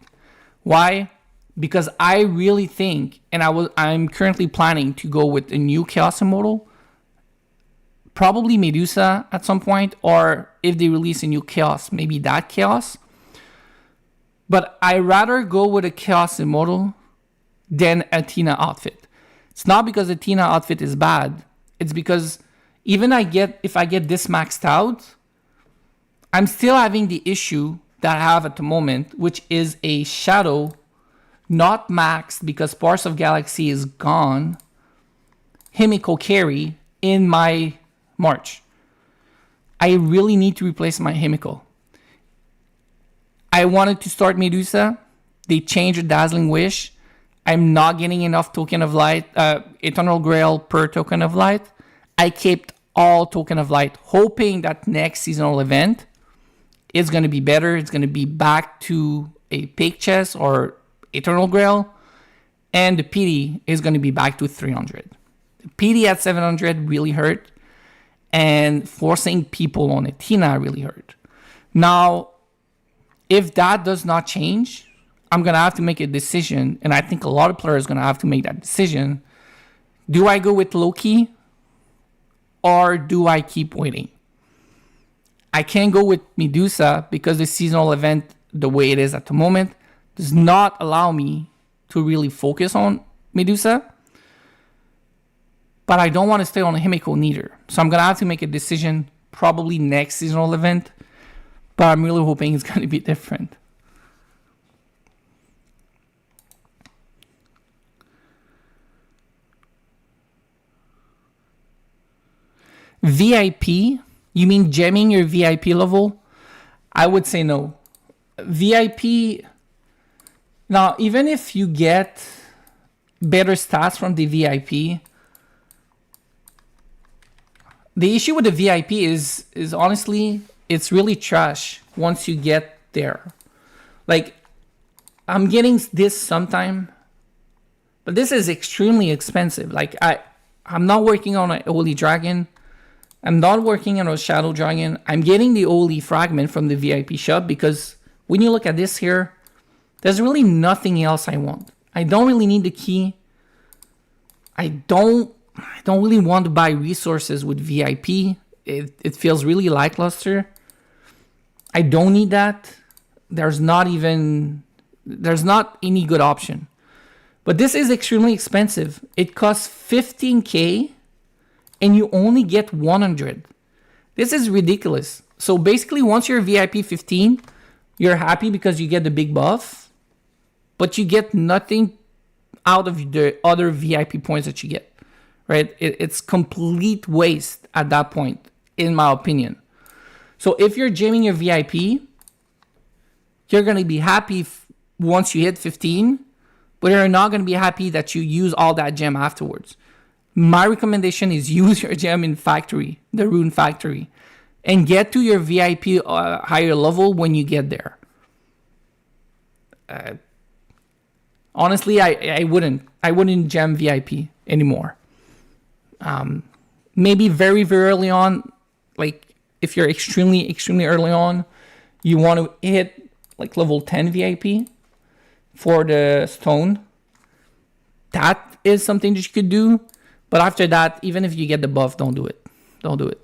Why? Because I really think, and I'm currently planning to go with a new Chaos Immortal. Probably Medusa at some point, or if they release a new Chaos, maybe that Chaos. But I rather go with a Chaos Immortal than Athena outfit. It's not because Athena outfit is bad. It's because even if I get this maxed out, I'm still having the issue that I have at the moment, which is a Shadow not maxed because Parts of Galaxy is gone. Himiko carry in my March. I really need to replace my Himiko. I wanted to start Medusa. They changed the Dazzling Wish. I'm not getting enough token of light, Eternal Grail per token of light. I kept all token of light, hoping that next seasonal event is going to be better. It's going to be back to a pig chest or Eternal Grail, and the PD is going to be back to 300. The PD at 700 really hurt, and forcing people on Athena really hurt. Now, if that does not change, I'm going to have to make a decision, and I think a lot of players are going to have to make that decision. Do I go with Loki, or do I keep waiting? I can't go with Medusa because the seasonal event, the way it is at the moment, does not allow me to really focus on Medusa. But I don't want to stay on Himiko neither. So I'm going to have to make a decision probably next seasonal event. But I'm really hoping it's going to be different. VIP? You mean gemming your VIP level? I would say no. VIP... Now, even if you get better stats from the VIP, the issue with the VIP is honestly, it's really trash once you get there. Like, I'm getting this sometime, but this is extremely expensive. Like, I'm not working on an Holy Dragon. I'm not working on a Shadow Dragon. I'm getting the Holy Fragment from the VIP shop because when you look at this here, there's really nothing else I want. I don't really need the key. I don't really want to buy resources with VIP. It feels really lackluster. I don't need that. There's not any good option. But this is extremely expensive. It costs 15k and you only get 100. This is ridiculous. So basically once you're VIP 15, you're happy because you get the big buff. But you get nothing out of the other VIP points that you get, right? It's complete waste at that point, in my opinion. So if you're jamming your VIP, you're going to be happy once you hit 15, but you're not going to be happy that you use all that gem afterwards. My recommendation is use your gem in Factory, the Rune Factory, and get to your VIP higher level when you get there. Honestly, I wouldn't gem VIP anymore. Maybe very, very early on, like if you're extremely, extremely early on, you want to hit like level 10 VIP for the stone. That is something that you could do. But after that, even if you get the buff, don't do it. Don't do it.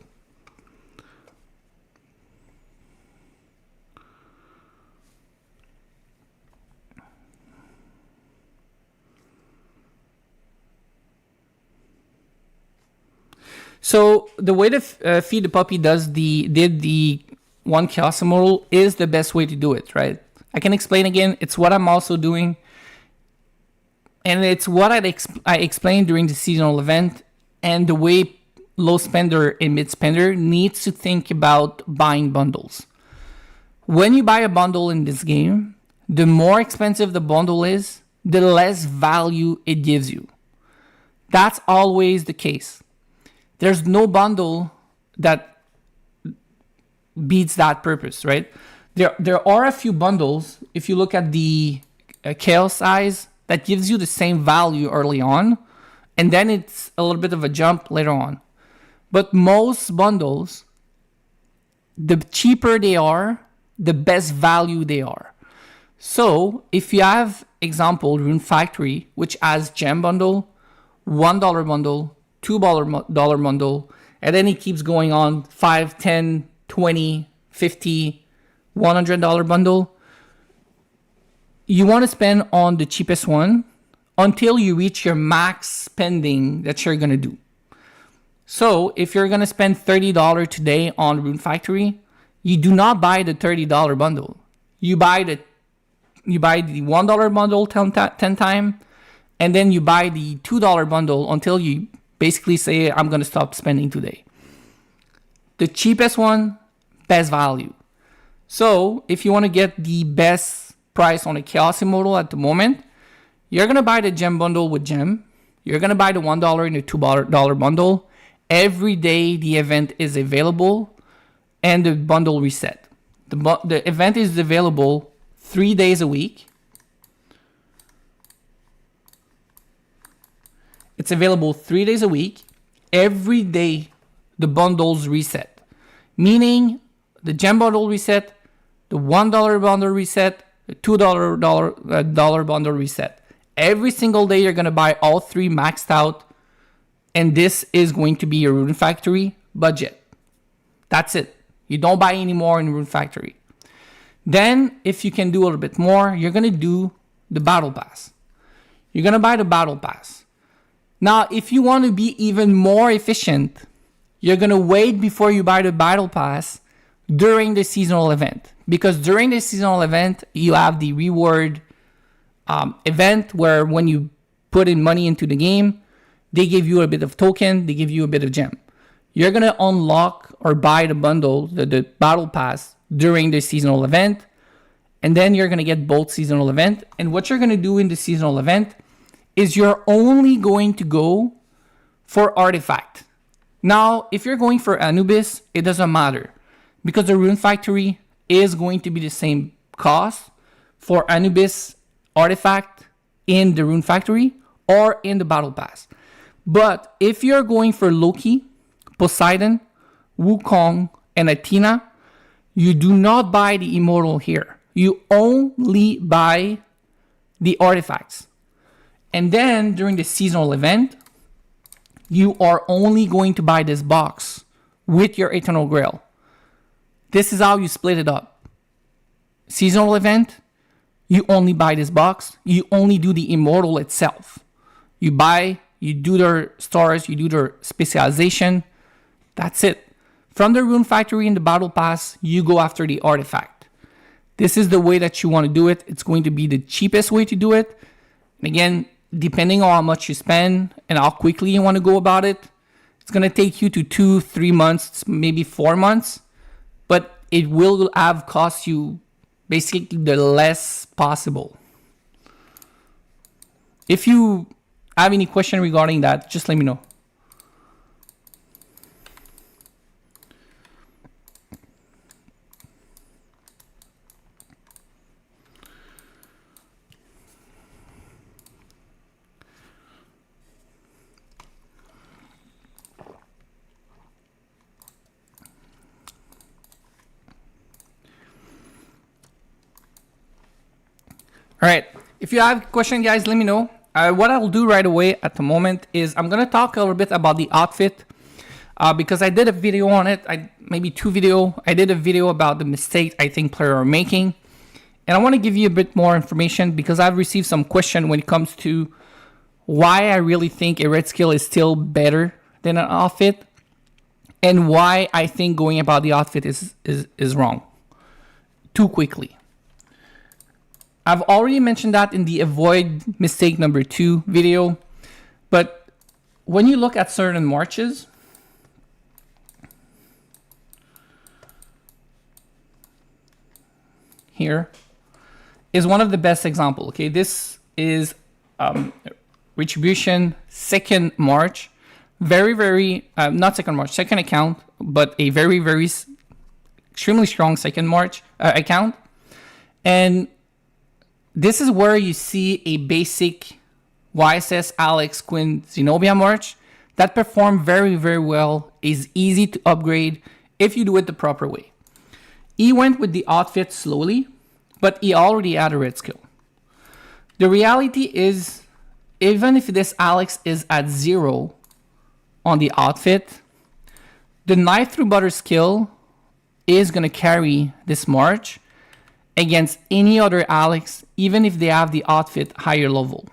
So the way to feed the puppy did the one Chaos Immortal is the best way to do it, right? I can explain again. It's what I'm also doing. And it's what I explained during the seasonal event, and the way low spender and mid spender needs to think about buying bundles. When you buy a bundle in this game, the more expensive the bundle is, the less value it gives you. That's always the case. There's no bundle that beats that purpose, right? There are a few bundles, if you look at the chaos size, that gives you the same value early on, and then it's a little bit of a jump later on. But most bundles, the cheaper they are, the best value they are. So if you have, example, Rune Factory, which has gem bundle, $1 bundle, $2 bundle, and then it keeps going on, 5, 10, 20, 50, $100 bundle. You want to spend on the cheapest one until you reach your max spending that you're going to do. So if you're going to spend $30 today on Rune Factory, you do not buy the $30 bundle. You buy the $1 bundle 10 times, and then you buy the $2 bundle until you basically say, I'm going to stop spending today. The cheapest one, best value. So if you want to get the best price on a Chaos Immortal at the moment, you're going to buy the gem bundle with gem. You're going to buy the $1 and the $2 bundle. Every day the event is available and the bundle reset. The event is available 3 days a week. It's available 3 days a week. Every day the bundles reset, meaning the gem bundle reset, the $1 bundle reset, the $2 bundle reset. Every single day you're going to buy all three maxed out, and this is going to be your Rune Factory budget. That's it. You don't buy any more in Rune Factory. Then if you can do a little bit more, you're going to do the Battle Pass. You're going to buy the Battle Pass. Now, if you want to be even more efficient, you're going to wait before you buy the Battle Pass during the seasonal event. Because during the seasonal event, you have the reward event where when you put in money into the game, they give you a bit of token, they give you a bit of gem. You're going to unlock or buy the bundle, the Battle Pass during the seasonal event. And then you're going to get both seasonal event. And what you're going to do in the seasonal event is you're only going to go for artifact. Now, if you're going for Anubis, it doesn't matter because the Rune Factory is going to be the same cost for Anubis artifact in the Rune Factory or in the Battle Pass. But if you're going for Loki, Poseidon, Wukong, and Athena, you do not buy the Immortal here. You only buy the artifacts. And then during the seasonal event, you are only going to buy this box with your Eternal Grail. This is how you split it up. Seasonal event, you only buy this box. You only do the Immortal itself. You buy, you do their stars, you do their specialization. That's it. From the Rune Factory in the Battle Pass, you go after the artifact. This is the way that you want to do it. It's going to be the cheapest way to do it. And again, depending on how much you spend and how quickly you want to go about it, it's going to take you to 2-3 months, maybe 4 months, but it will have cost you basically the less possible. If you have any question regarding that, just let me know. All right, if you have a question, guys, let me know. What I'll do right away at the moment is I'm going to talk a little bit about the outfit because I did a video on it, maybe 2 videos. I did a video about the mistake I think players are making. And I want to give you a bit more information because I've received some question when it comes to why I really think a red skill is still better than an outfit and why I think going about the outfit is wrong too quickly. I've already mentioned that in the avoid mistake number 2 video, but when you look at certain marches, here is one of the best example. Okay, this is Retribution Second March. Not Second March, second account, but a very extremely strong Second March account. And this is where you see a basic YSS Alex Quinn Zenobia March that perform very well, is easy to upgrade if you do it the proper way. He went with the outfit slowly, but he already had a red skill. The reality is, even if this Alex is at 0 on the outfit, the knife through butter skill is going to carry this March against any other Alex, even if they have the outfit higher level.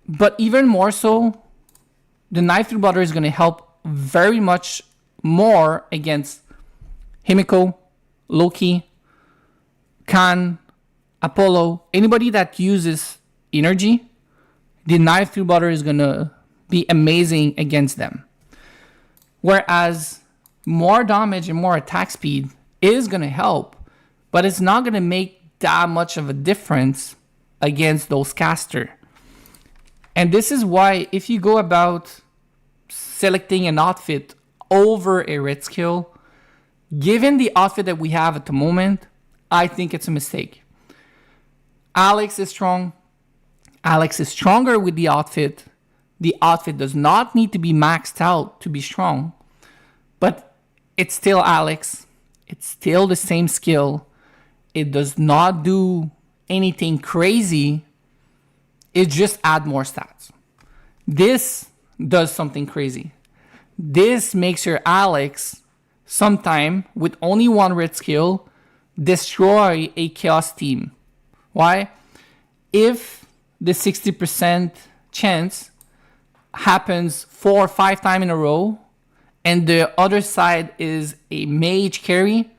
But even more so, the knife through butter is going to help very much more against Himiko, Loki, Khan, Apollo, anybody that uses energy. The knife through butter is going to be amazing against them. Whereas more damage and more attack speed is going to help, but it's not going to make that much of a difference against those caster. And this is why if you go about selecting an outfit over a red skill, given the outfit that we have at the moment, I think it's a mistake. Alex is strong. Alex is stronger with the outfit. The outfit does not need to be maxed out to be strong, but it's still Alex. It's still the same skill. It does not do anything crazy. It just adds more stats. This does something crazy. This makes your Alex sometime with only one red skill destroy a chaos team. Why? If the 60% chance happens 4 or 5 times in a row and the other side is a mage carry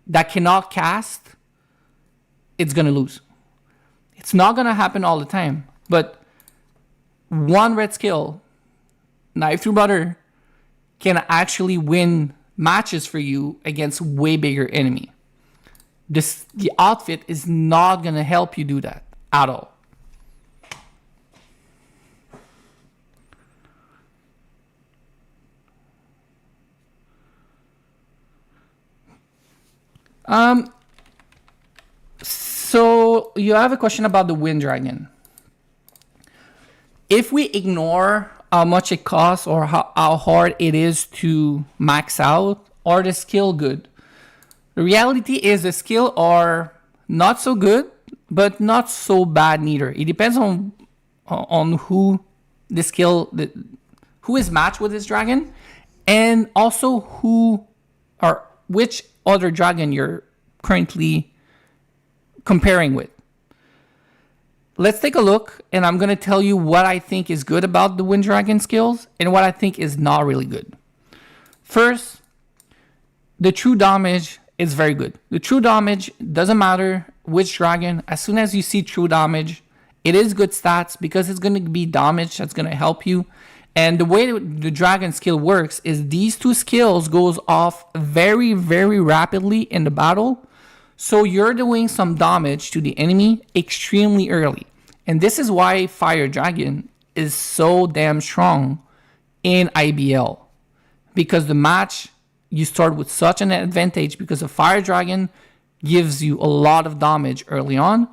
that cannot cast, it's going to lose. It's not going to happen all the time, but one red skill, knife through butter, can actually win matches for you against way bigger enemy. The outfit is not going to help you do that at all. So you have a question about the Wind Dragon. If we ignore how much it costs or how hard it is to max out, are the skill good? The reality is the skill are not so good, but not so bad neither. It depends on who the skill, who is matched with this dragon, and also who or which other dragon you're currently comparing with. Let's take a look, and I'm going to tell you what I think is good about the Wind Dragon skills and what I think is not really good. First, the true damage is very good. The true damage doesn't matter which dragon. As soon as you see true damage, it is good stats because it's going to be damage that's going to help you. And the way the dragon skill works is these two skills goes off very rapidly in the battle. So you're doing some damage to the enemy extremely early. And this is why Fire Dragon is so damn strong in IBL. Because the match, you start with such an advantage because the Fire Dragon gives you a lot of damage early on.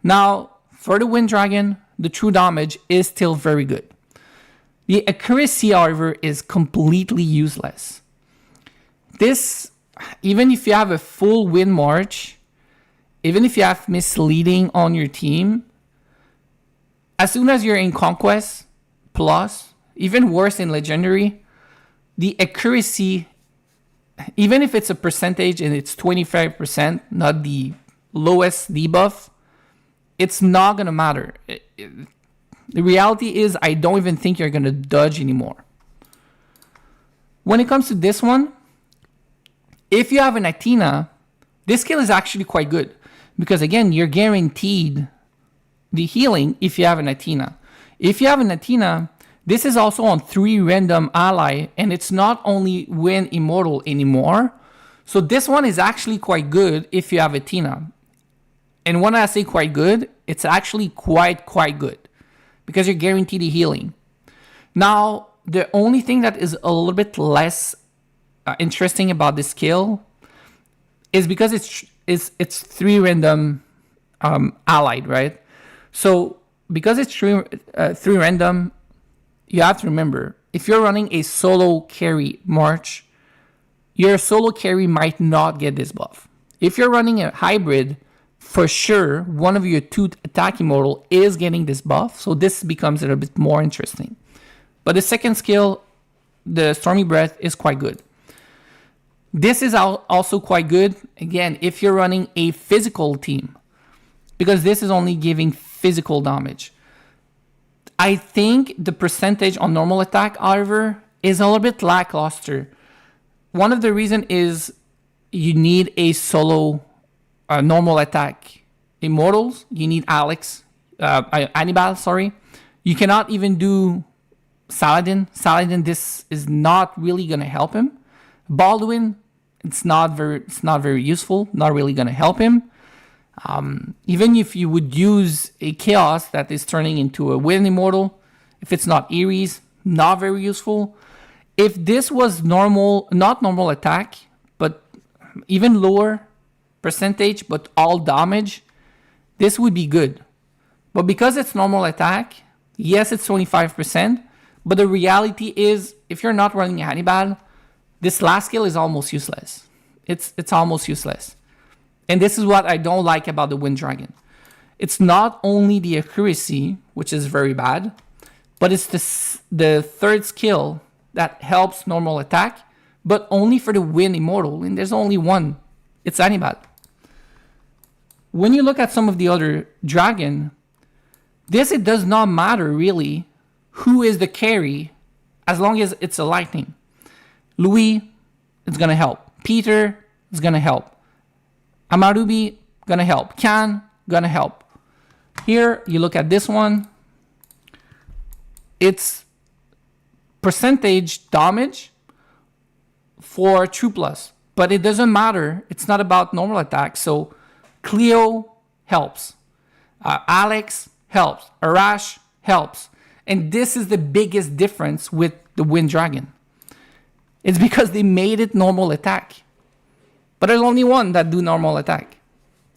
Now, for the Wind Dragon, the true damage is still very good. The accuracy, however, is completely useless. This, even if you have a full win march, even if you have misleading on your team, as soon as you're in Conquest Plus, even worse in Legendary, the accuracy, even if it's a percentage and it's 25%, not the lowest debuff, it's not going to matter. The reality is I don't even think you're going to dodge anymore. When it comes to this one, if you have an Athena, this skill is actually quite good. Because again, you're guaranteed the healing if you have an Athena. If you have an Athena, this is also on 3 random ally, and it's not only win immortal anymore. So this one is actually quite good if you have Athena. And when I say quite good, it's actually quite good because you're guaranteed a healing. Now, the only thing that is a little bit less interesting about this skill is because it's 3 random allied, right? So because it's three random, you have to remember, if you're running a solo carry March, your solo carry might not get this buff. If you're running a hybrid, for sure, one of your 2 attacking model is getting this buff, so this becomes a little bit more interesting. But the second skill, the Stormy Breath, is quite good. This is also quite good, again, if you're running a physical team, because this is only giving physical damage. I think the percentage on normal attack, however, is a little bit lackluster. One of the reasons is you need a solo normal attack immortals. You need Hannibal, sorry. You cannot even do Saladin. Saladin, this is not really going to help him. Baldwin, it's not very useful, not really going to help him. Even if you would use a chaos that is turning into a wind immortal, if it's not Ares, not very useful. If this was normal, not normal attack, but even lower percentage, but all damage, this would be good. But because it's normal attack, yes, it's 25%, but the reality is, if you're not running Hannibal, this last skill is almost useless. It's almost useless. And this is what I don't like about the Wind Dragon. It's not only the accuracy, which is very bad, but it's the third skill that helps normal attack, but only for the Wind Immortal, and there's only one. It's Hannibal. When you look at some of the other dragon, it does not matter really who is the carry, as long as it's a lightning. Louis is gonna help. Peter is gonna help. Amarubi gonna help. Khan gonna help. Here you look at this one. It's percentage damage for True Plus, but it doesn't matter. It's not about normal attack. So Cleo helps. Alex helps. Arash helps. And this is the biggest difference with the Wind Dragon. It's because they made it normal attack. But there's only one that do normal attack.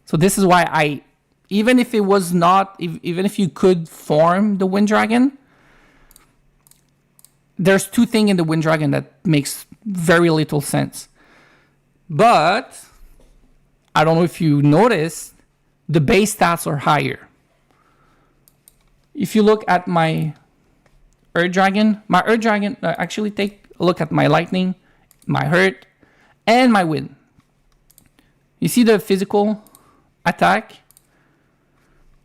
So this is why even if it was not, even if you could form the Wind Dragon, there's 2 things in the Wind Dragon that makes very little sense. But I don't know if you noticed, the base stats are higher. If you look at my Earth Dragon, actually take a look at my Lightning, my Hurt, and my Wind. You see the physical attack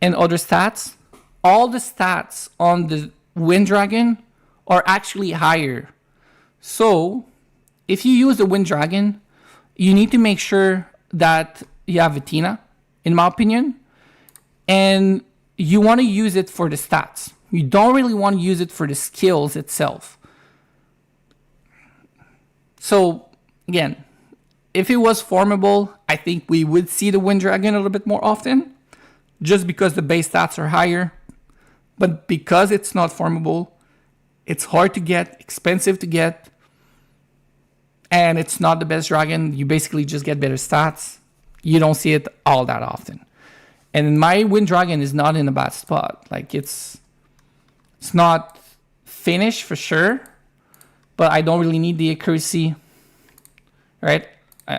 and other stats? All the stats on the Wind Dragon are actually higher. So if you use the Wind Dragon, you need to make sure that you have Athena, in my opinion, and you want to use it for the stats. You don't really want to use it for the skills itself. So again, if it was formable, I think we would see the Wind Dragon a little bit more often, just because the base stats are higher. But because it's not formable, it's hard to get, expensive to get, and it's not the best dragon. You basically just get better stats. You don't see it all that often. And my Wind Dragon is not in a bad spot. Like it's not finished for sure, but I don't really need the accuracy, right?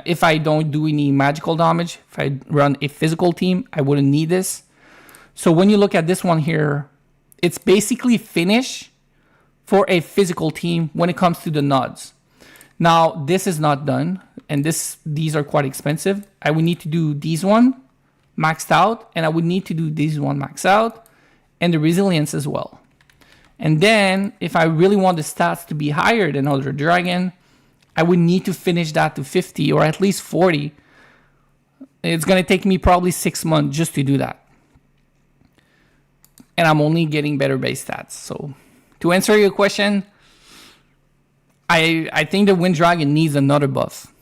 If I don't do any magical damage, if I run a physical team, I wouldn't need this. So when you look at this one here, it's basically finished for a physical team when it comes to the nods. Now, this is not done, and these are quite expensive. I would need to do these one maxed out, and I would need to do these one maxed out, and the resilience as well. And then, if I really want the stats to be higher than other dragon, I would need to finish that to 50 or at least 40. It's going to take me probably 6 months just to do that. And I'm only getting better base stats. So to answer your question, I think the Wind Dragon needs another buff.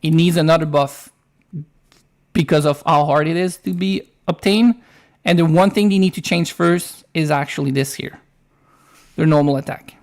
It needs another buff because of how hard it is to be obtain. And the one thing they need to change first is actually this here, their normal attack.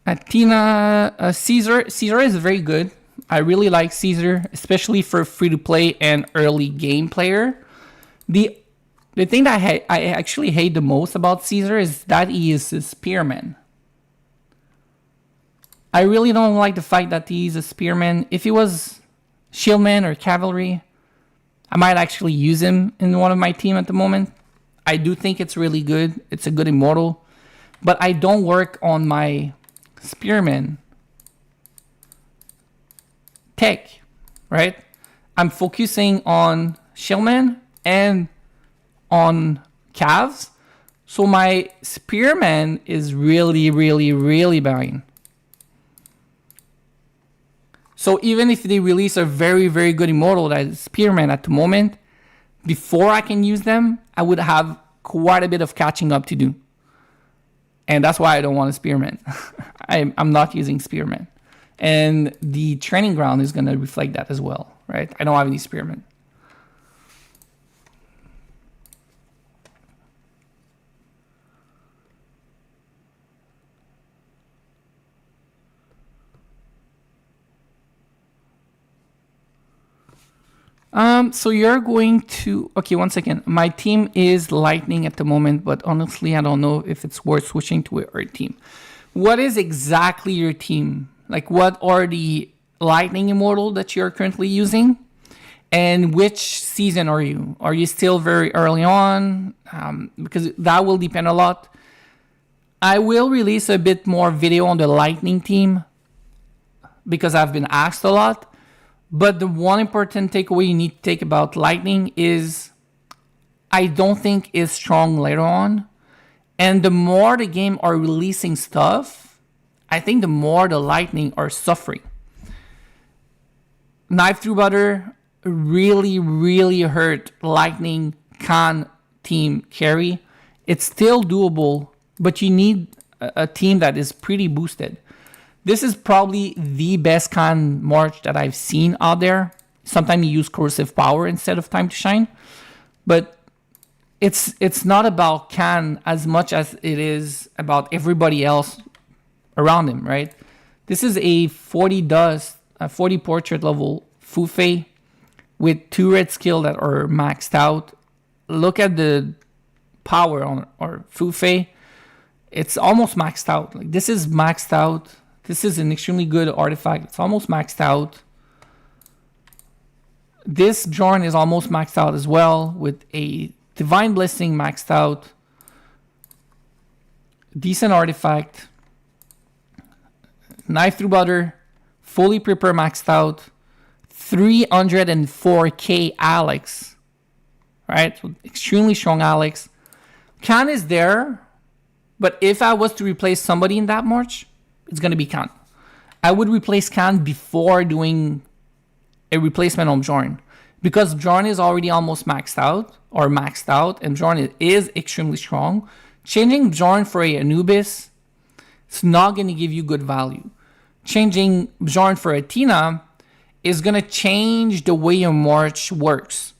Athena, Caesar. Caesar is very good. I really like Caesar, especially for free-to-play and early game player. The thing that I actually hate the most about Caesar is that he is a spearman. I really don't like the fact that he's a spearman. If he was shieldman or cavalry, I might actually use him in one of my team at the moment. I do think it's really good. It's a good immortal. But I don't work on my spearman tech, right? I'm focusing on shieldman and on calves. So my spearman is really, really, really behind. So even if they release a very, very good immortal that is spearman at the moment, before I can use them, I would have quite a bit of catching up to do. And that's why I don't want a spearman. I'm not using spearman. And the training ground is going to reflect that as well, right? I don't have any spearmen. So you're going to, okay, one second. My team is lightning at the moment, but honestly, I don't know if it's worth switching to our team. What is exactly your team? Like, what are the lightning immortal that you're currently using? And which season are you? Are you still very early on? Because that will depend a lot. I will release a bit more video on the lightning team because I've been asked a lot. But the one important takeaway you need to take about lightning is I don't think it's strong later on. And the more the game are releasing stuff, I think the more the lightning are suffering. Knife through butter really, really hurt lightning can team carry. It's still doable, but you need a team that is pretty boosted. This is probably the best Khan March that I've seen out there. Sometimes you use corrosive power instead of time to shine. But it's not about Khan as much as it is about everybody else around him, right? This is a 40 dust, a 40 portrait level Fufei with 2 red skill that are maxed out. Look at the power on our Fufei. It's almost maxed out. Like, this is maxed out. This is an extremely good artifact. It's almost maxed out. This Bjorn is almost maxed out as well with a Divine Blessing maxed out. Decent artifact. Knife through butter. Fully prepare maxed out. 304k Alex. Right? So extremely strong Alex. Khan is there. But if I was to replace somebody in that march, it's going to be Khan. I would replace Khan before doing a replacement on Bjorn. Because Bjorn is already almost maxed out. And Bjorn is extremely strong. Changing Bjorn for a Anubis, it's not going to give you good value. Changing Bjorn for Athena is going to change the way your march works.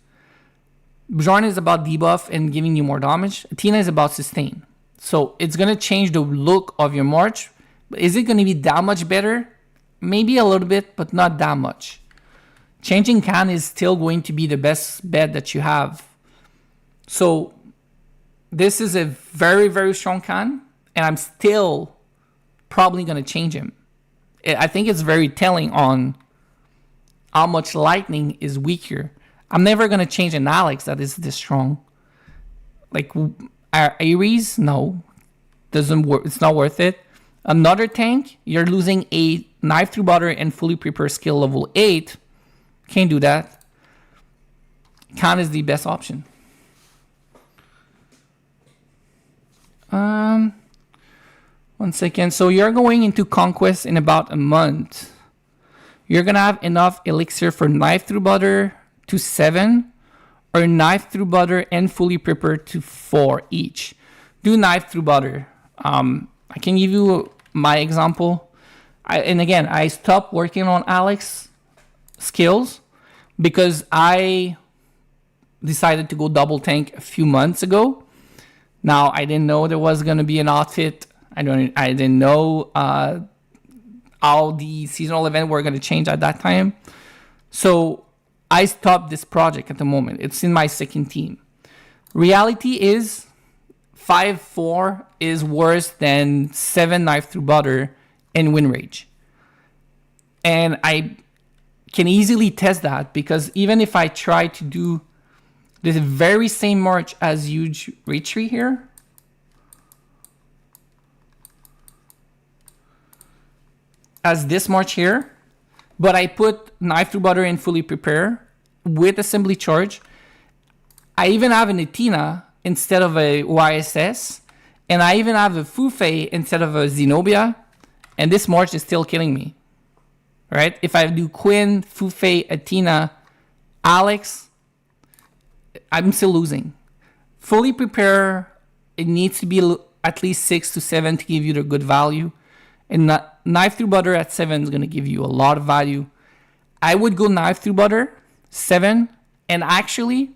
Bjorn is about debuff and giving you more damage. Athena is about sustain. So it's going to change the look of your march. Is it going to be that much better? Maybe a little bit, but not that much. Changing Khan is still going to be the best bet that you have. So this is a very, very strong Khan, and I'm still probably going to change him. I think it's very telling on how much lightning is weaker. I'm never going to change an Alex that is this strong. Like Ares, no. Doesn't work. It's not worth it. Another tank, you're losing a knife through butter and fully prepare skill level 8. Can't do that. Khan is the best option. One second. So you're going into Conquest in about a month. you're gonna have enough elixir for knife through butter to 7, or knife through butter and fully prepared to 4 each. Do knife through butter. I can give you my example. And again, I stopped working on Alex skills because I decided to go double tank a few months ago. Now, I didn't know there was going to be an outfit. I didn't know how the seasonal event were going to change at that time. So I stopped this project at the moment. It's in my second team. Reality is 5-4 is worse than 7 knife through butter and win rage. And I can easily test that because even if I try to do this very same march as huge retreat here, as this march here, but I put knife through butter and fully prepare with assembly charge. I even have an Athena instead of a YSS, and I even have a Fufei instead of a Zenobia, and this march is still killing me, right? If I do Quinn, Fufei, Athena, Alex, I'm still losing. Fully prepare, it needs to be at least 6 to 7 to give you the good value, and knife through butter at 7 is going to give you a lot of value. I would go knife through butter, 7, and actually,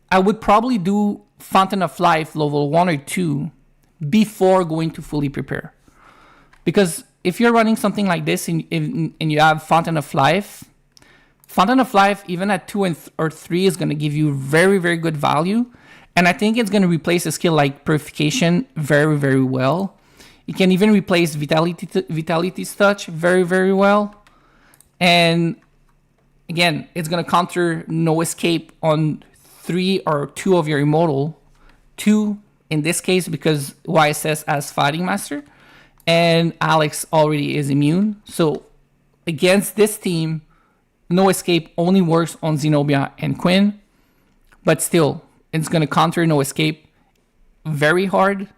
I would probably do Fountain of Life level 1 or 2 before going to fully prepare. Because if you're running something like this and you have Fountain of Life, even at 2 or 3 is going to give you very, very good value. And I think it's going to replace a skill like Purification very, very well. It can even replace Vitality's Touch very, very well. And again, it's going to counter No Escape on 3 or 2 of your Immortal. 2 in this case because YSS has Fighting Master. And Alex already is immune. So against this team, No Escape only works on Zenobia and Quinn. But still, it's going to counter No Escape very hard.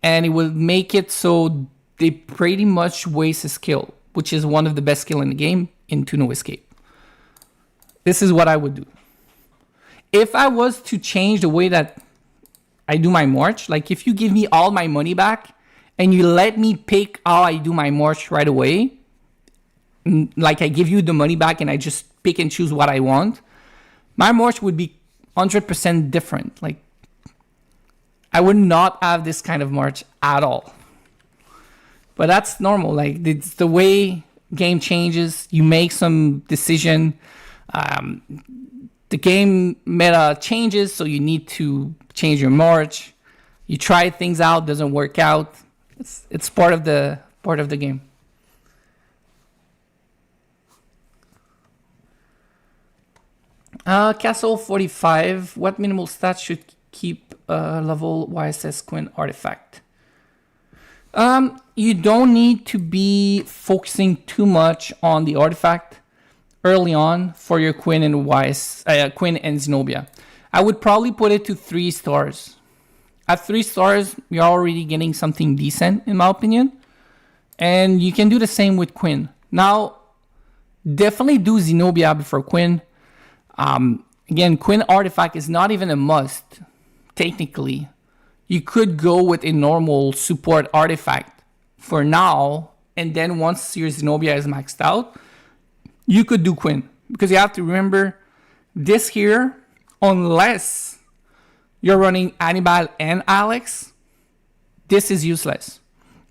And it will make it so they pretty much waste a skill, which is one of the best skill in the game, into No Escape. This is what I would do. If I was to change the way that I do my march, like if you give me all my money back and you let me pick how I do my march right away, like I give you the money back and I just pick and choose what I want, my march would be 100% different. Like I would not have this kind of march at all. But that's normal. Like it's the way game changes. You make some decision. The game meta changes, so you need to change your march. You try things out, doesn't work out. It's part of the game. Castle 45. What minimal stats should keep level YSS Quinn artifact? You don't need to be focusing too much on the artifact early on for your Quinn and Quinn and Zenobia. I would probably put it to 3 stars. At 3 stars, you're already getting something decent, in my opinion. And you can do the same with Quinn. Now, definitely do Zenobia before Quinn. Again, Quinn artifact is not even a must, technically. You could go with a normal support artifact for now, and then once your Zenobia is maxed out, you could do Quinn. Because you have to remember, this here, unless you're running Hannibal and Alex, this is useless.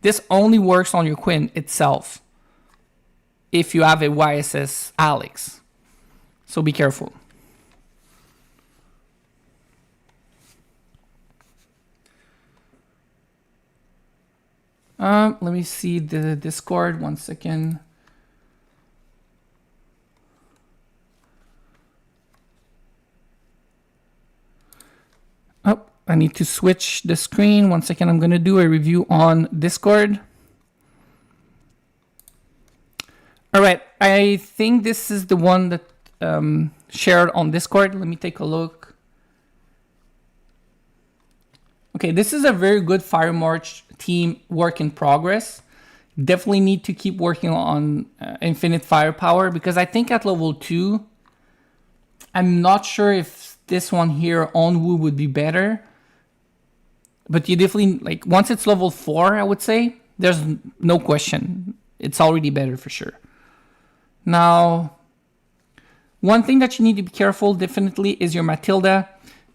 This only works on your Quinn itself if you have a YSS Alex. So be careful. Let me see the Discord, 1 second. Oh, I need to switch the screen. 1 second, I'm gonna do a review on Discord. All right, I think this is the one that shared on Discord. Let me take a look. Okay, this is a very good Fire March team work in progress. Definitely need to keep working on infinite firepower, because I think at level 2, I'm not sure if this one here on Wu would be better. But you definitely, like, once it's level 4, I would say, there's no question. It's already better for sure. Now, one thing that you need to be careful definitely is your Matilda.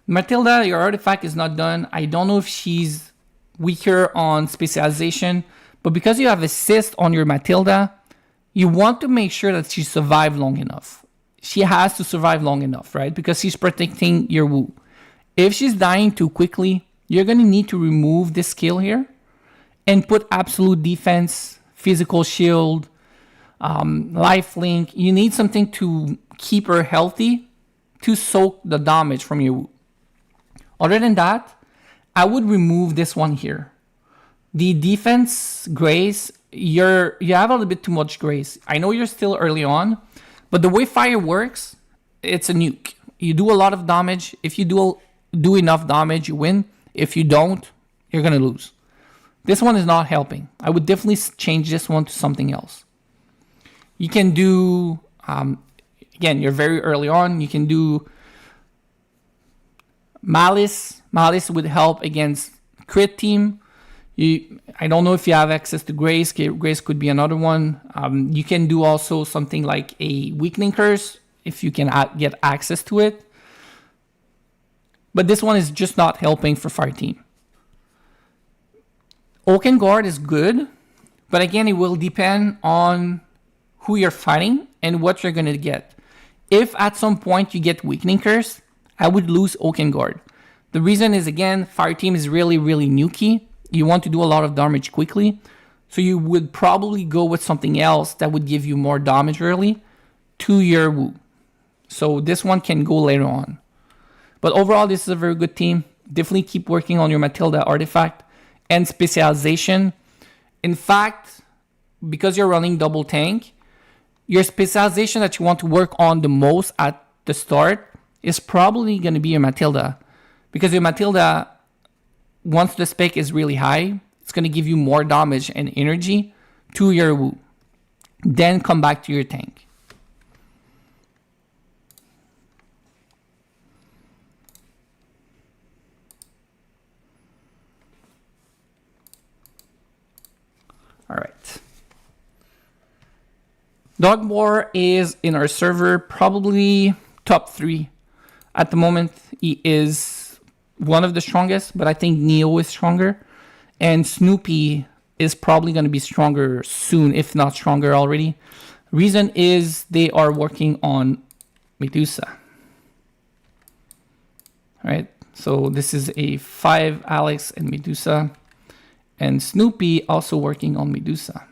Matilda, your artifact is not done. I don't know if she's weaker on specialization, but because you have assist on your Matilda, you want to make sure that she survives long enough. She has to survive long enough, right? Because she's protecting your Wu. If she's dying too quickly, you're going to need to remove this skill here and put absolute defense, physical shield, life link. You need something to keep her healthy to soak the damage from your Wu. Other than that, I would remove this one here. The defense grace, you have a little bit too much grace. I know you're still early on, but the way fire works, it's a nuke. You do a lot of damage. If you do enough damage, you win. If you don't, you're going to lose. This one is not helping. I would definitely change this one to something else. You can do, again, you're very early on. You can do Malice. Malice would help against crit team. I don't know if you have access to Grace. Grace could be another one. You can do also something like a Weakening Curse if you can get access to it. But this one is just not helping for Fire Team. Oaken Guard is good, but again, it will depend on who you're fighting and what you're going to get. If at some point you get Weakening Curse, I would lose Oaken Guard. The reason is, again, Fire Team is really, really nukey. You want to do a lot of damage quickly. So you would probably go with something else that would give you more damage early to your Wu. So this one can go later on. But overall, this is a very good team. Definitely keep working on your Matilda artifact and specialization. In fact, because you're running double tank, your specialization that you want to work on the most at the start is probably going to be your Matilda. Because your Matilda, once the spec is really high, it's going to give you more damage and energy to your Wu. Then come back to your tank. All right. Dog War is in our server, probably top 3 at the moment. He is one of the strongest, but I think Neo is stronger. And Snoopy is probably going to be stronger soon, if not stronger already. Reason is they are working on Medusa. All right. So this is a 5 Alex and Medusa. And Snoopy also working on Medusa.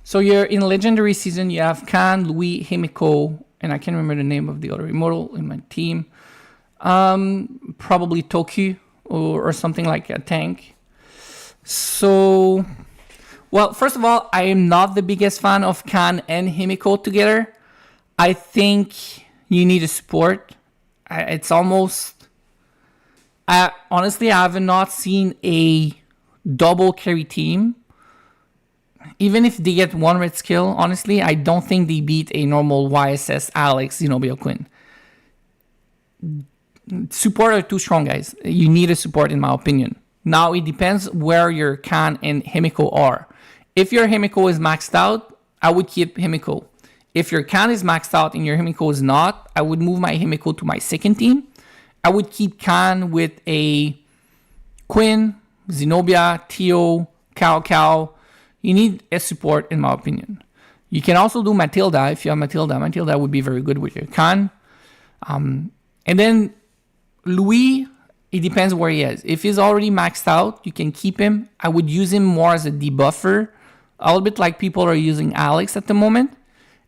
So you're in Legendary Season, you have Khan, Louis, Himiko, and I can't remember the name of the other immortal in my team. Probably Toku or something like a tank. So, well, first of all, I am not the biggest fan of Khan and Himiko together. I think you need a support. It's almost... honestly, I have not seen a double carry team. Even if they get one red skill, honestly, I don't think they beat a normal YSS Alex Zenobia Quinn. Support are too strong, guys. You need a support, in my opinion. Now, it depends where your Khan and Himiko are. If your Himiko is maxed out, I would keep Himiko. If your Khan is maxed out and your Himiko is not, I would move my Himiko to my second team. I would keep Khan with a Quinn, Zenobia, Tio, Cao. You need a support, in my opinion. You can also do Matilda if you have Matilda. Matilda would be very good with your Khan. And then Louis, it depends where he is. If he's already maxed out, you can keep him. I would use him more as a debuffer, a little bit like people are using Alex at the moment.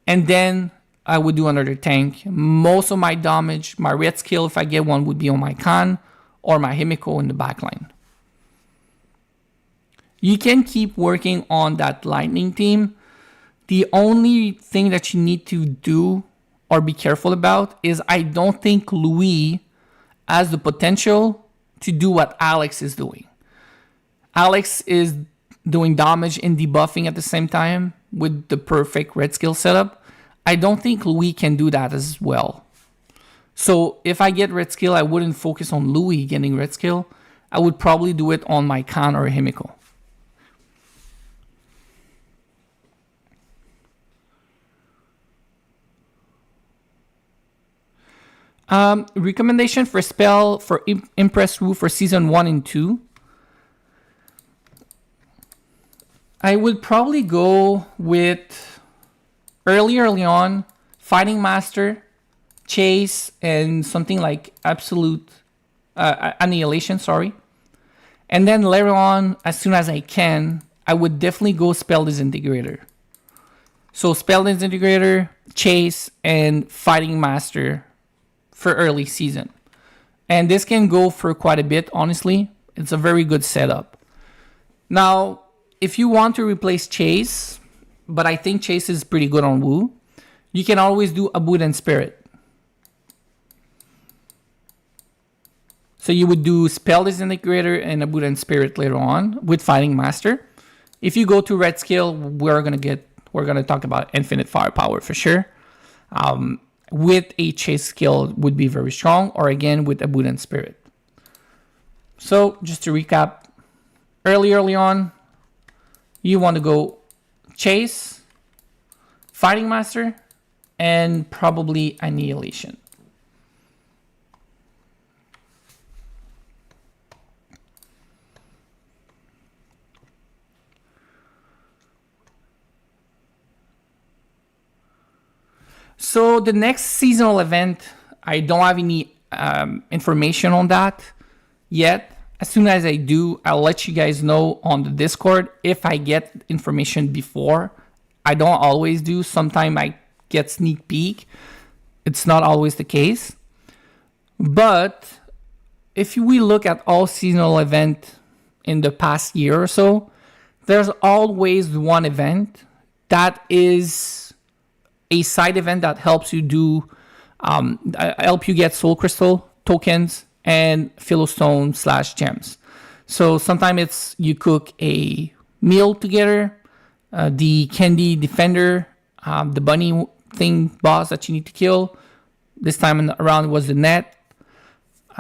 And then I would do another tank. Most of my damage, my red skill, if I get one, would be on my Khan or my Himiko in the backline. You can keep working on that lightning team. The only thing that you need to do or be careful about is I don't think Louis has the potential to do what Alex is doing. Alex is doing damage and debuffing at the same time with the perfect red skill setup. I don't think Louis can do that as well. So if I get red skill, I wouldn't focus on Louis getting red skill. I would probably do it on my Khan or Himiko. Recommendation for spell for Impress Wu for season 1 and 2. I would probably go with early on, Fighting Master, Chase, and something like Absolute Annihilation, sorry. And then later on, as soon as I can, I would definitely go Spell Disintegrator. So Spell Disintegrator, Chase, and Fighting Master for early season. And this can go for quite a bit, honestly. It's a very good setup. Now, if you want to replace Chase, but I think Chase is pretty good on Wu, you can always do Abundant Spirit. So you would do Spell Disintegrator and Abundant Spirit later on with Fighting Master. If you go to red skill, we're gonna talk about Infinite Firepower for sure. With a Chase skill would be very strong, or again with Abundant Spirit. So just to recap, early on, you want to go Chase, Fighting Master, and probably Annihilation. So the next seasonal event, I don't have any information on that yet. As soon as I do, I'll let you guys know on the Discord if I get information before. I don't always do. Sometimes I get sneak peek. It's not always the case. But if we look at all seasonal event in the past year or so, there's always one event that is a side event that helps you do, help you get Soul Crystal tokens and Philostone / gems. So sometimes it's you cook a meal together, the Candy Defender, the bunny thing boss that you need to kill. This time around it was the net.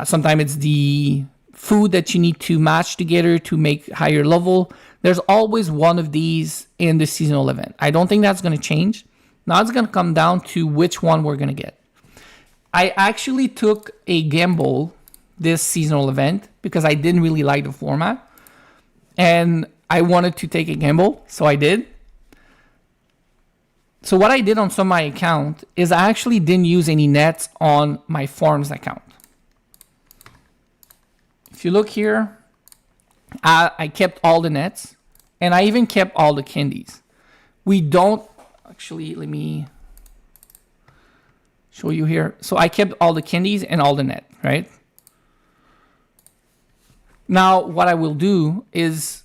Sometimes it's the food that you need to match together to make higher level. There's always one of these in the seasonal event. I don't think that's going to change. Now it's going to come down to which one we're going to get. I actually took a gamble this seasonal event because I didn't really like the format. And I wanted to take a gamble, so I did. So what I did on some of my account is I actually didn't use any nets on my farms account. If you look here, I kept all the nets and I even kept all the candies. We don't, actually, let me show you here. So I kept all the candies and all the net, right? Now, what I will do is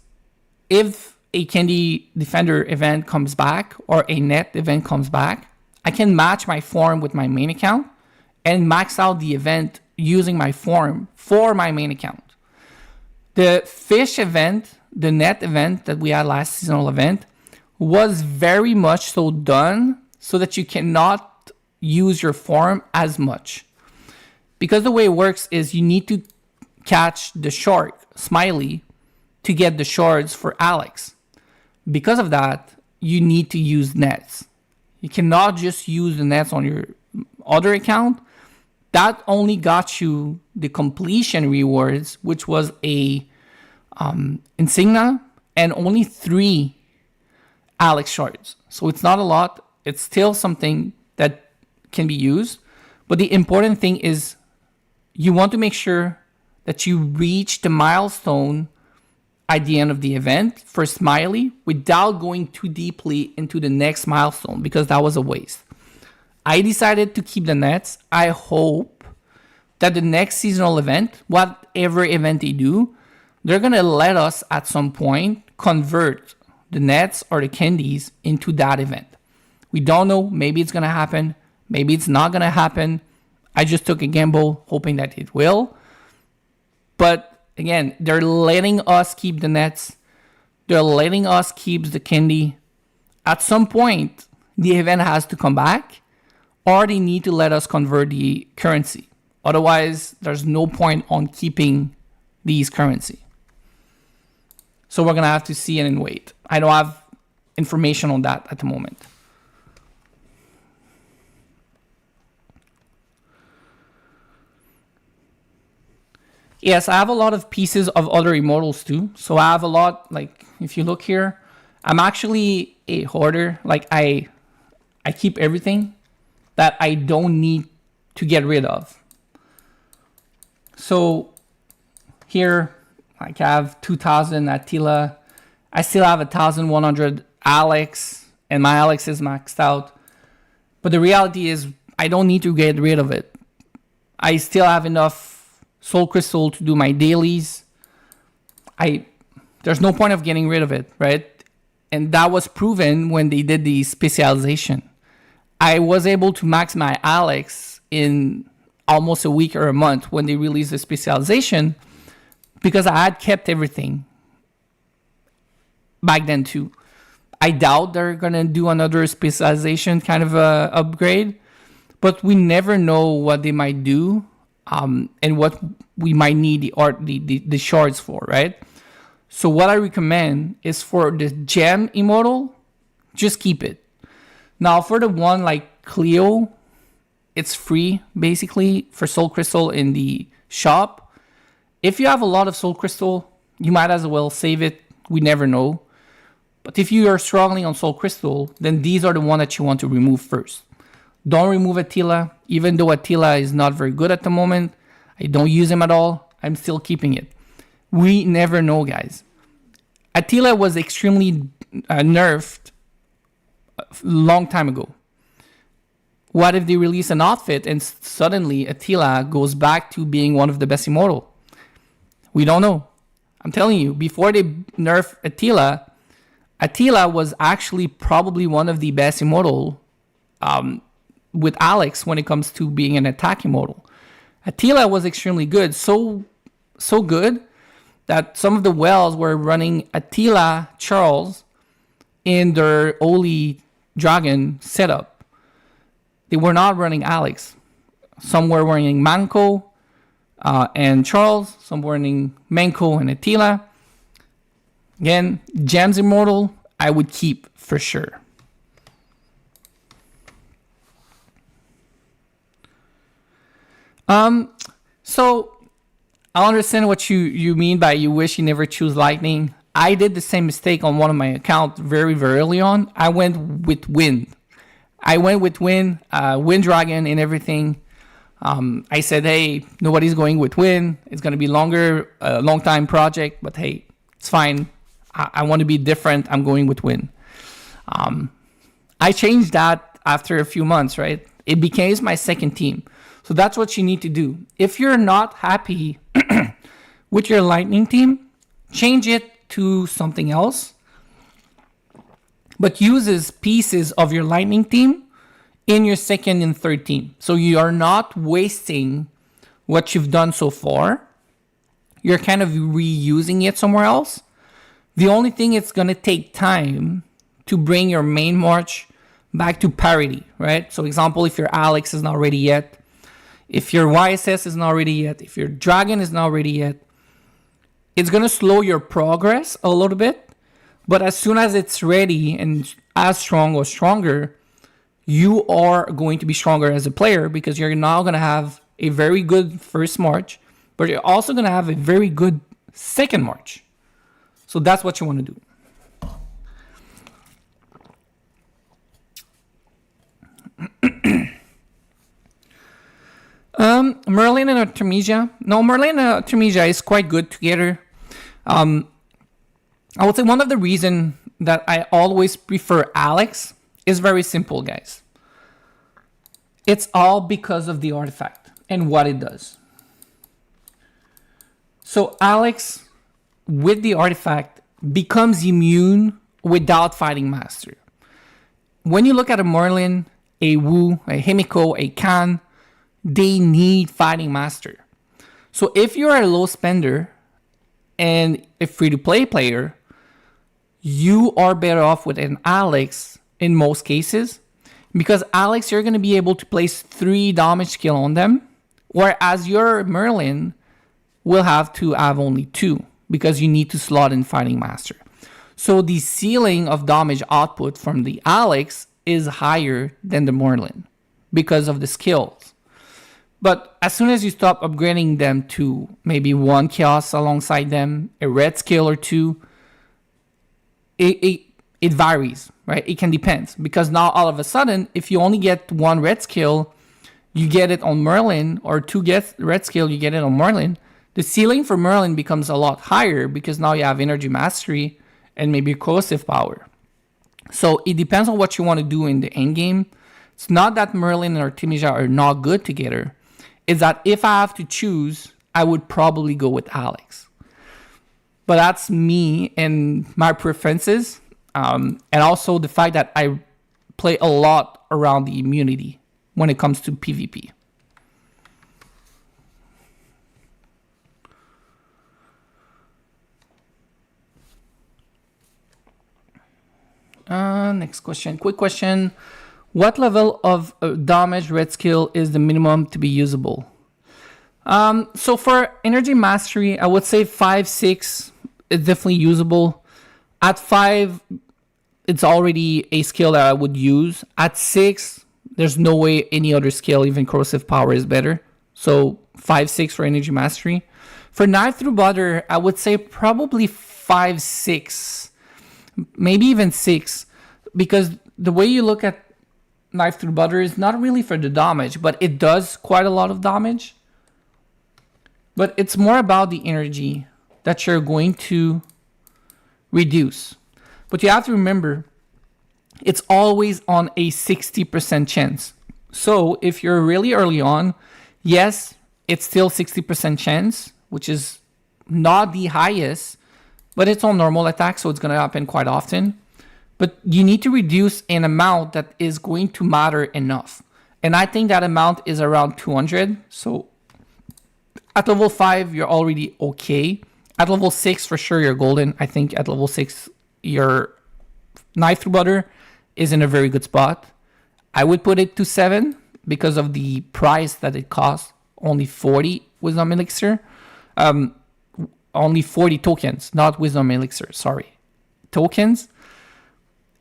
if a Candy Defender event comes back or a net event comes back, I can match my farm with my main account and max out the event using my farm for my main account. The fish event, the net event that we had last seasonal event, was very much so done so that you cannot use your farm as much. Because the way it works is you need to catch the shark, Smiley, to get the shards for Alex. Because of that, you need to use nets. You cannot just use the nets on your other account. That only got you the completion rewards, which was a insignia and only 3 Alex shards. So it's not a lot. It's still something that can be used. But the important thing is you want to make sure that you reach the milestone at the end of the event for Smiley without going too deeply into the next milestone, because that was a waste. I decided to keep the nets. I hope that the next seasonal event, whatever event they do, they're going to let us at some point convert the nets or the candies into that event. We don't know. Maybe it's going to happen. Maybe it's not going to happen. I just took a gamble hoping that it will. But again, they're letting us keep the nets. They're letting us keep the candy. At some point, the event has to come back, or they need to let us convert the currency. Otherwise, there's no point on keeping these currency. So we're going to have to see and wait. I don't have information on that at the moment. Yes, I have a lot of pieces of other immortals too. So I have a lot, like if you look here, I'm actually a hoarder. Like I keep everything that I don't need to get rid of. So here, like I have 2,000 Attila. I still have 1,100 Alex, and my Alex is maxed out. But the reality is I don't need to get rid of it. I still have enough Soul Crystal to do my dailies. There's no point of getting rid of it, right? And that was proven when they did the specialization. I was able to max my Alex in almost a week or a month when they released the specialization because I had kept everything back then too. I doubt they're going to do another specialization kind of upgrade, but we never know what they might do and what we might need the shards for, right? So what I recommend is for the gem immortal, just keep it. Now for the one like Cleo, it's free basically for Soul Crystal in the shop. If you have a lot of Soul Crystal, you might as well save it. We never know. But if you are struggling on Soul Crystal, then these are the one that you want to remove first. Don't remove Attila, even though Attila is not very good at the moment. I don't use him at all. I'm still keeping it. We never know, guys. Attila was extremely nerfed a long time ago. What if they release an outfit and suddenly Attila goes back to being one of the best immortal? We don't know. I'm telling you, before they nerf Attila, Attila was actually probably one of the best immortal with Alex when it comes to being an attack immortal. Attila was extremely good, so good that some of the wells were running Attila Charles in their Holy Dragon setup. They were not running Alex. Some were running Manco and Charles. Some were running Manco and Attila. Again, Gems Immortal, I would keep for sure. So I understand what you mean by you wish you never choose Lightning. I did the same mistake on one of my accounts very, very early on. I went with Wind. Wind Dragon and everything. I said, hey, nobody's going with Wind. It's going to be a long time project, but hey, it's fine. I want to be different. I'm going with Wind. I changed that after a few months, right? It became my second team. So that's what you need to do. If you're not happy with your Lightning team, change it to something else. But uses pieces of your Lightning team in your second and third team. So you are not wasting what you've done so far. You're kind of reusing it somewhere else. The only thing it's going to take time to bring your main march back to parity, right? So example, if your Alex is not ready yet, if your YSS is not ready yet, if your Dragon is not ready yet, it's going to slow your progress a little bit. But as soon as it's ready and as strong or stronger, you are going to be stronger as a player because you're now going to have a very good first march, but you're also going to have a very good second march. So that's what you want to do. Merlin and Artemisia. No, Merlin and Artemisia is quite good together. I would say one of the reasons that I always prefer Alex is very simple, guys. It's all because of the artifact and what it does. So Alex, with the artifact, becomes immune without fighting master. When you look at a Merlin, a Wu, a Himiko, a Khan, they need Fighting Master. So if you're a low spender and a free-to-play player, you are better off with an Alex in most cases, because Alex, you're going to be able to place 3 damage skill on them, whereas your Merlin will have to have only 2 because you need to slot in Fighting Master. So the ceiling of damage output from the Alex is higher than the Merlin because of the skills. But as soon as you stop upgrading them to maybe 1 chaos alongside them, a red skill or 2, it varies, right? It can depend, because now all of a sudden, if you only get 1 red skill, you get it on Merlin, or 2 get red skill, you get it on Merlin. The ceiling for Merlin becomes a lot higher because now you have Energy Mastery and maybe Corrosive Power. So it depends on what you want to do in the end game. It's not that Merlin and Artemisia are not good together. It's that if I have to choose, I would probably go with Alex. But that's me and my preferences. And also the fact that I play a lot around the immunity when it comes to PvP. Next question. Quick question. What level of damage red skill is the minimum to be usable? So for Energy Mastery, I would say 5, 6 is definitely usable. At 5, it's already a skill that I would use. At 6, there's no way any other skill, even Corrosive Power, is better. So 5, 6 for Energy Mastery. For Knife Through Butter, I would say probably 5, 6. Maybe even 6. Because the way you look at Knife Through Butter is not really for the damage, but it does quite a lot of damage. But it's more about the energy that you're going to reduce. But you have to remember, it's always on a 60% chance. So if you're really early on, yes, it's still 60% chance, which is not the highest, but it's on normal attack, so it's going to happen quite often. But you need to reduce an amount that is going to matter enough. And I think that amount is around 200. So at level 5, you're already okay. At level 6, for sure, you're golden. I think at level 6, your Knife Through Butter is in a very good spot. I would put it to 7 because of the price that it costs. Only 40 Wisdom Elixir. Only 40 tokens, not Wisdom Elixir, sorry. Tokens.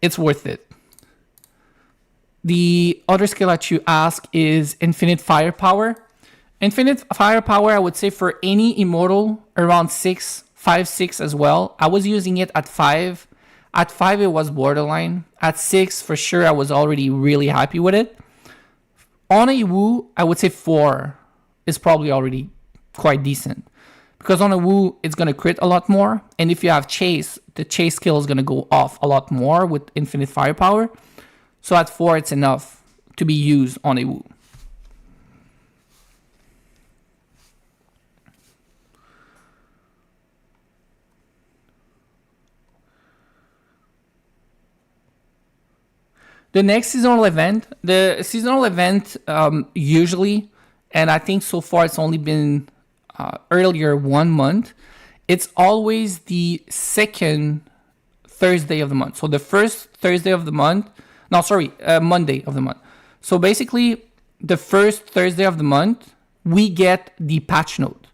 It's worth it. The other skill that you ask is Infinite Firepower. Infinite Firepower, I would say for any Immortal, around 6, 5, 6 as well. I was using it at 5. At 5, it was borderline. At 6, for sure, I was already really happy with it. On a Woo, I would say 4 is probably already quite decent. Because on a Woo, it's going to crit a lot more. And if you have Chase, the Chase skill is going to go off a lot more with Infinite Firepower. So at 4, it's enough to be used on a Woo. The next seasonal event, usually, and I think so far it's only been earlier 1 month, it's always the second Thursday of the month. So the first Thursday of the month, Monday of the month. So basically, the first Thursday of the month, we get the patch note.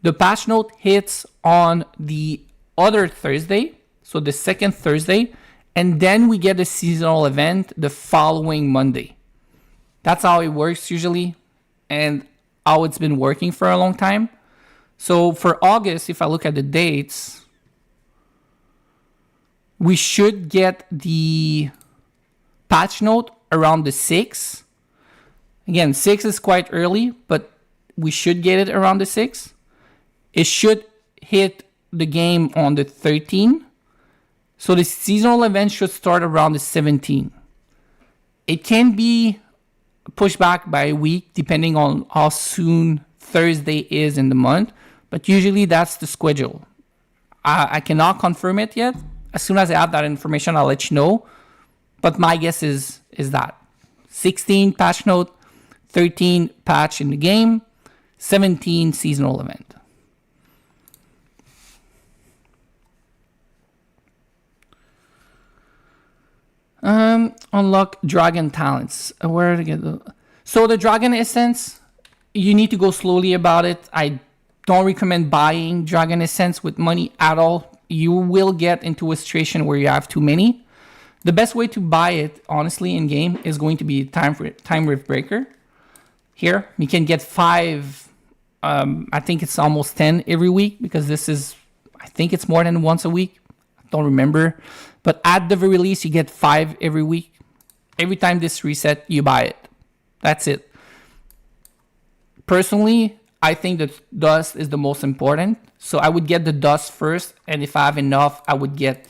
The patch note hits on the other Thursday, so the second Thursday, and then we get a seasonal event the following Monday. That's how it works usually, and how it's been working for a long time. So for August, if I look at the dates, we should get the patch note around the 6th. Again, 6 is quite early, but we should get it around the 6th. It should hit the game on the 13th. So the seasonal event should start around the 17th. It can be pushed back by a week depending on how soon Thursday is in the month, but usually that's the schedule. I cannot confirm it yet. As soon as I have that information, I'll let you know. But my guess is that 16 patch note, 13 patch in the game, 17 seasonal event. Unlock dragon talents. Where to get the... So the dragon essence, you need to go slowly about it. I don't recommend buying dragon essence with money at all. You will get into a situation where you have too many. The best way to buy it, honestly, in game is going to be time rift breaker. Here, you can get 5. I think it's almost 10 every week, because this is, I think it's more than once a week. I don't remember. But at the very least, you get 5 every week. Every time this reset, you buy it. That's it. Personally, I think that dust is the most important. So I would get the dust first. And if I have enough, I would get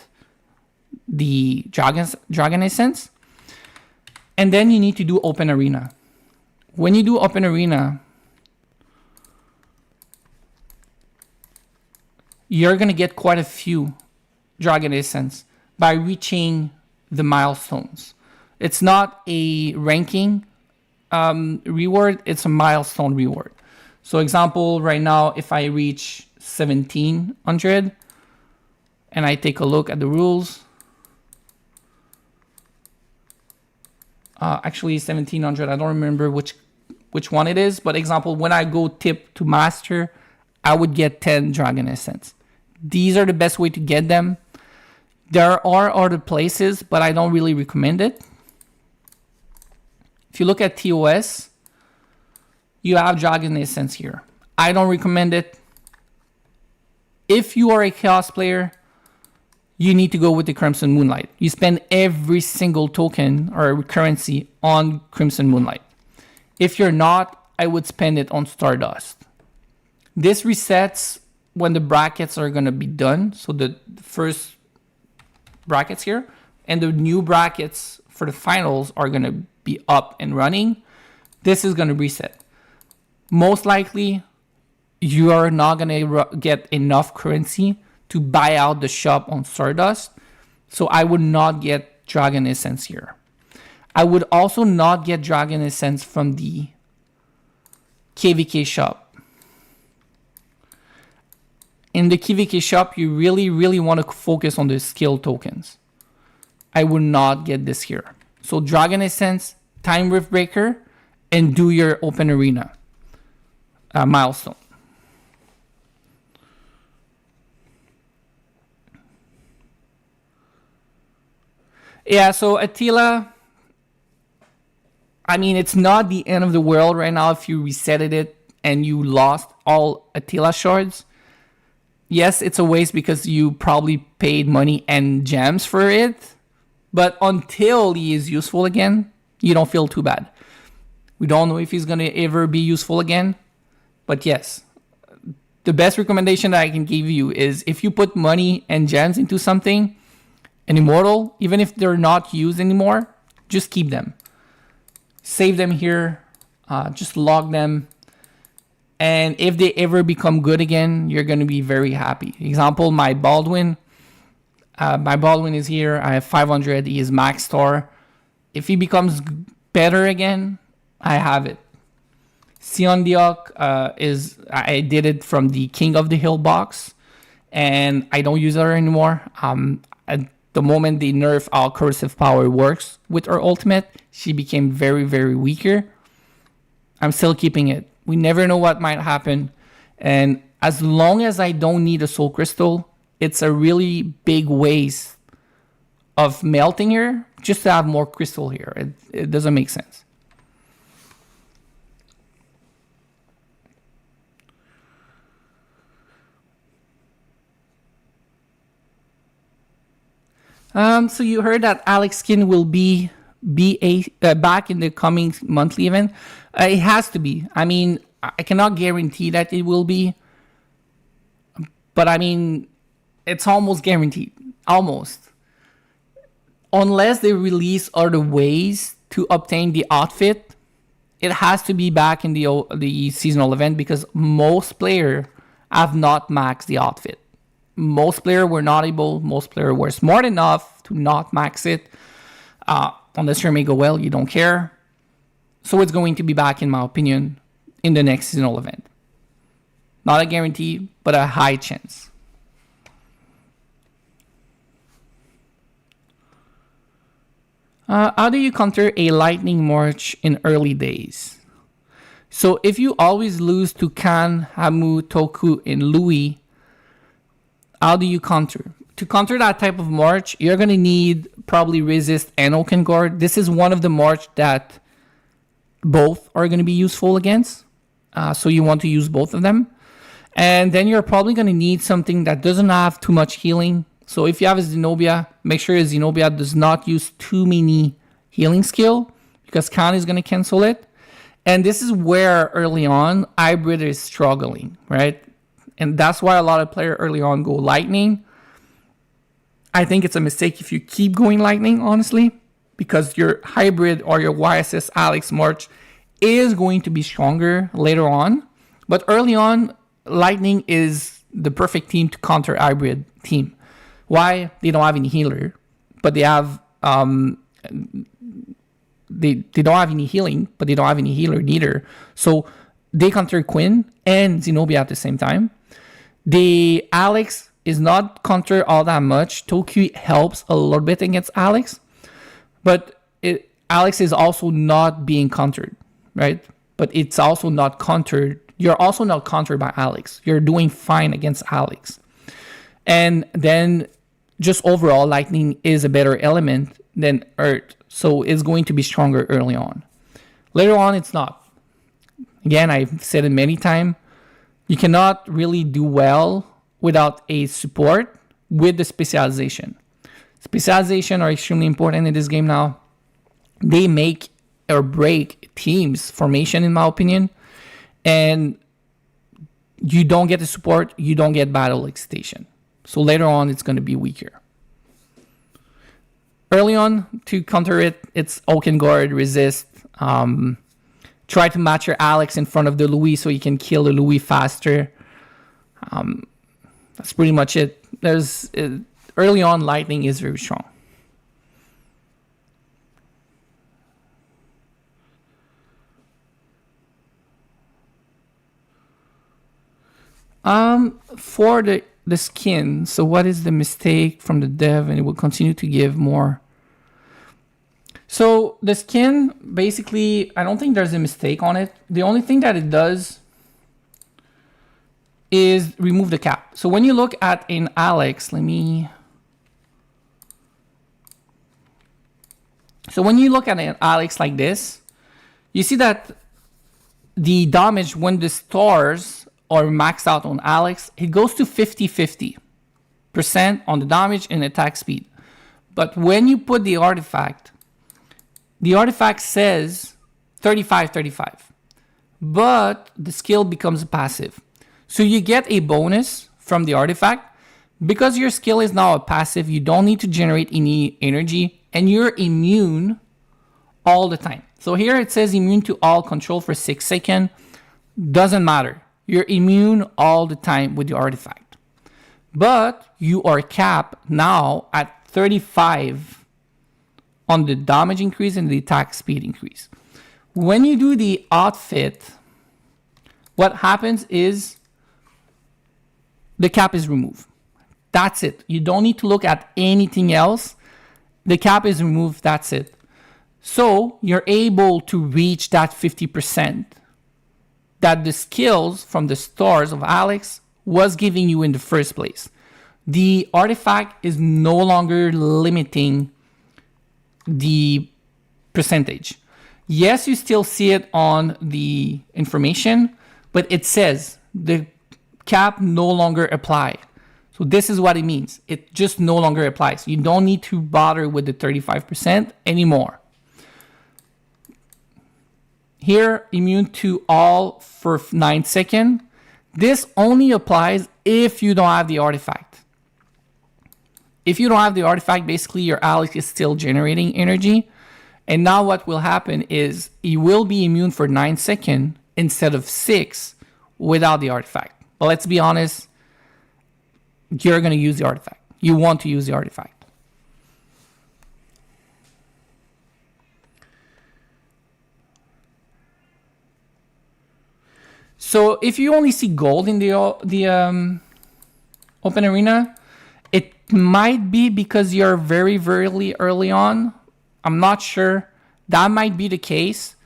the dragon essence. And then you need to do open arena. When you do open arena, you're going to get quite a few dragon essence by reaching the milestones. It's not a ranking reward, it's a milestone reward. So example, right now, if I reach 1700 and I take a look at the rules, actually 1700, I don't remember which one it is, but example, when I go tip to master, I would get 10 dragon essence. These are the best way to get them. There are other places, but I don't really recommend it. If you look at TOS, you have dragon essence here. I don't recommend it. If you are a chaos player, you need to go with the Crimson Moonlight. You spend every single token or currency on Crimson Moonlight. If you're not, I would spend it on Stardust. This resets when the brackets are going to be done. So the first brackets here and the new brackets for the finals are going to be up and running. This is going to reset. Most likely, you are not going to get enough currency to buy out the shop on Stardust. So I would not get dragon essence here. I would also not get dragon essence from the KVK shop. In the KVK shop, you really want to focus on the skill tokens. I would not get this here. So dragon essence, time rift breaker, and do your open arena milestone. Yeah, so Attila, I mean, it's not the end of the world right now if you resetted it and you lost all Attila shards. Yes, it's a waste because you probably paid money and gems for it. But until he is useful again, you don't feel too bad. We don't know if he's going to ever be useful again. But yes, the best recommendation that I can give you is if you put money and gems into something, an immortal, even if they're not used anymore, just keep them. Save them here. Just log them. And if they ever become good again, you're going to be very happy. Example, my Baldwin. My Baldwin is here. I have 500. He is max star. If he becomes better again, I have it. Sion Diok is, I did it from the King of the Hill box. And I don't use her anymore. At the moment the nerf our cursive power works with her ultimate, she became very weaker. I'm still keeping it. We never know what might happen. And as long as I don't need a soul crystal, it's a really big waste of melting her just to have more crystal here. It doesn't make sense. So you heard that Alex Skin will be back in the coming monthly event. It has to be. I mean, I cannot guarantee that it will be, but I mean, it's almost guaranteed. Almost. Unless they release other ways to obtain the outfit, it has to be back in the seasonal event because most players have not maxed the outfit. Most players were not able. Most players were smart enough to not max it. Unless you're mega well, you don't care. So it's going to be back, in my opinion, in the next seasonal event. Not a guarantee, but a high chance. How do you counter a lightning march in early days? So if you always lose to Kan, Hamu, Toku, and Louis, how do you counter? To counter that type of march, you're going to need probably resist and Oaken Guard. This is one of the march that both are going to be useful against. So you want to use both of them. And then you're probably going to need something that doesn't have too much healing. So if you have a Zenobia, make sure your Zenobia does not use too many healing skill, because Khan is going to cancel it. And this is where early on, Hybrid is struggling, right? And that's why a lot of players early on go Lightning. I think it's a mistake if you keep going Lightning, honestly, because your Hybrid or your YSS Alex March is going to be stronger later on. But early on, Lightning is the perfect team to counter Hybrid team. Why? They don't have any healer, but they have they don't have any healing, but they don't have any healer neither. So they counter Quinn and Zenobia at the same time. The Alex is not counter all that much. Tokyo helps a little bit against Alex, but Alex is also not being countered, right? But it's also not countered. You're also not countered by Alex. You're doing fine against Alex. And then just overall, Lightning is a better element than Earth. So it's going to be stronger early on. Later on, it's not. Again, I've said it many times. You cannot really do well without a support with the specialization. Specialization are extremely important in this game now. They make or break teams formation, in my opinion. And you don't get the support, you don't get battle excitation. So later on, it's going to be weaker. Early on, to counter it, it's Oaken Guard, resist. Try to match your Alex in front of the Louis so you can kill the Louis faster. That's pretty much it. Early on, Lightning is very strong. For the skin, so what is the mistake from the dev, and it will continue to give more? So the skin, basically, I don't think there's a mistake on it. The only thing that it does is remove the cap. So when you look at an Alex, So when you look at an Alex like this, you see that the damage when the stars are maxed out on Alex, it goes to 50-50% on the damage and attack speed. But when you put the artifact says 35-35, but the skill becomes passive. So you get a bonus from the artifact. Because your skill is now a passive, you don't need to generate any energy, and you're immune all the time. So here it says immune to all control for 6 seconds. Doesn't matter. You're immune all the time with the artifact. But you are capped now at 35 on the damage increase and the attack speed increase. When you do the outfit, what happens is the cap is removed. That's it. You don't need to look at anything else. The cap is removed. That's it. So you're able to reach that 50% that the skills from the stars of Alex was giving you in the first place. The artifact is no longer limiting the percentage. Yes, you still see it on the information, but it says the cap no longer apply. So this is what it means. It just no longer applies. You don't need to bother with the 35% anymore. Here, immune to all for 9 seconds. This only applies if you don't have the artifact. If you don't have the artifact, basically your Alex is still generating energy. And now what will happen is he will be immune for 9 seconds instead of 6 without the artifact. But let's be honest, you're going to use the artifact. You want to use the artifact. So if you only see gold in the open arena, it might be because you're very, very early on. I'm not sure. That might be the case.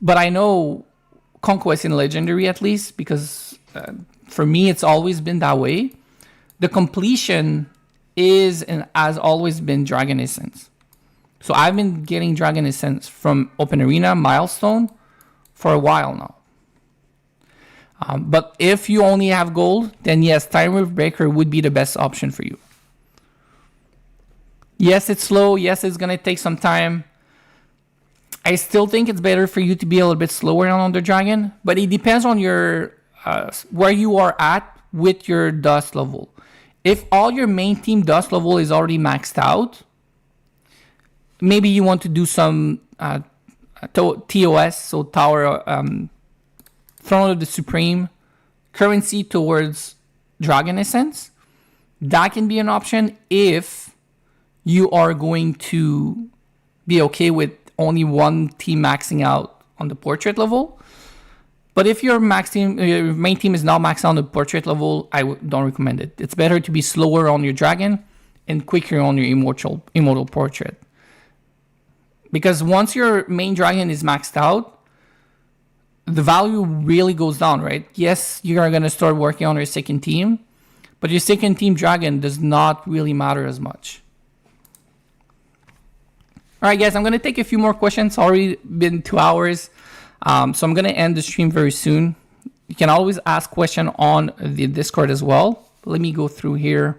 But I know Conquest in Legendary, at least, because for me, it's always been that way. The completion is and has always been Dragon Essence. So I've been getting Dragon Essence from Open Arena Milestone for a while now. But if you only have gold, then yes, Time Wave Breaker would be the best option for you. Yes, it's slow. Yes, it's going to take some time. I still think it's better for you to be a little bit slower on the dragon, but it depends on your where you are at with your dust level. If all your main team dust level is already maxed out, maybe you want to do some TOS, so Tower Throne of the Supreme currency towards Dragon Essence. That can be an option if you are going to be okay with only one team maxing out on the portrait level. But if your your main team is not maxed out on the portrait level, I don't recommend it. It's better to be slower on your dragon and quicker on your immortal portrait. Because once your main dragon is maxed out, the value really goes down, right? Yes, you are going to start working on your second team, but your second team dragon does not really matter as much. All right, guys, I'm going to take a few more questions. It's already been 2 hours. So I'm going to end the stream very soon. You can always ask question on the Discord as well. Let me go through here.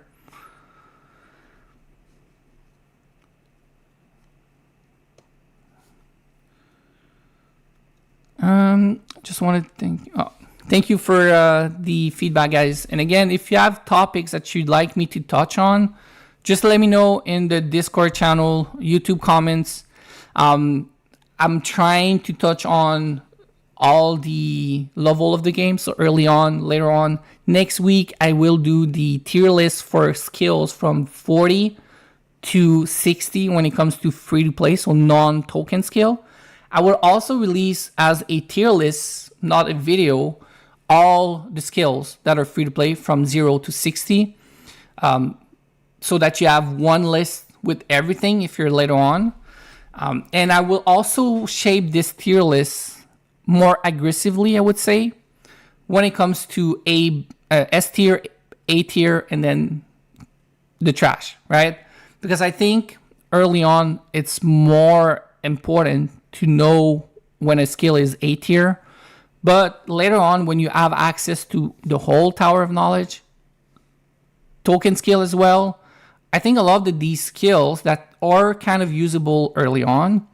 Just want to thank you for the feedback, guys. And again, if you have topics that you'd like me to touch on, just let me know in the Discord channel, YouTube comments. I'm trying to touch on all the level of the game. So early on, later on, next week, I will do the tier list for skills from 40 to 60 when it comes to free to play. So non-token skill. I will also release as a tier list, not a video, all the skills that are free to play from 0 to 60. So that you have one list with everything if you're later on. And I will also shape this tier list more aggressively, I would say, when it comes to S tier, A tier, and then the trash, right? Because I think early on, it's more important to know when a skill is A tier. But later on, when you have access to the whole Tower of Knowledge, token skill as well, I think a lot of these skills that are kind of usable early on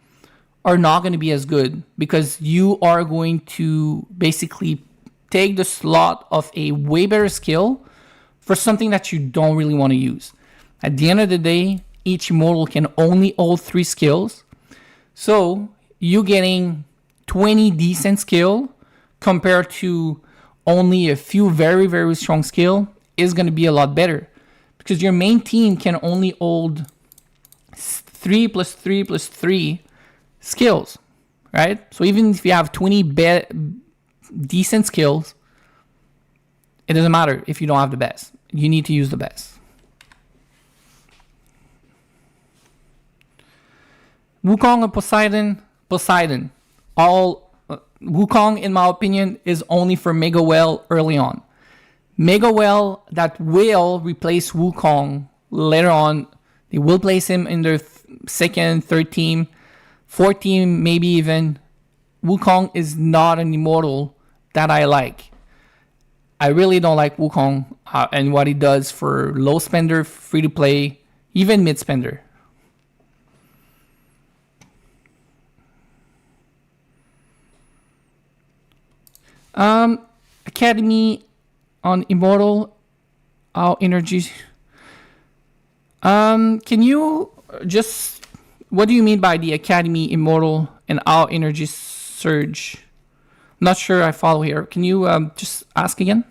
are not going to be as good because you are going to basically take the slot of a way better skill for something that you don't really want to use. At the end of the day, each immortal can only hold 3 skills. So you getting 20 decent skill compared to only a few very, very strong skill is going to be a lot better. Because your main team can only hold 3 plus 3 plus 3 skills, right? So even if you have 20 decent skills, it doesn't matter if you don't have the best. You need to use the best. Wukong or Poseidon? Poseidon. Wukong, in my opinion, is only for Mega Whale early on. Mega Whale that will replace Wukong later on. They will place him in their second, third team, fourth team, maybe even. Wukong is not an immortal that I like. I really don't like Wukong and what he does for low spender, free to play, even mid spender. Academy on Immortal, our energies. Can you just, what do you mean by the Academy Immortal and our energy surge? Not sure I follow here. Can you just ask again?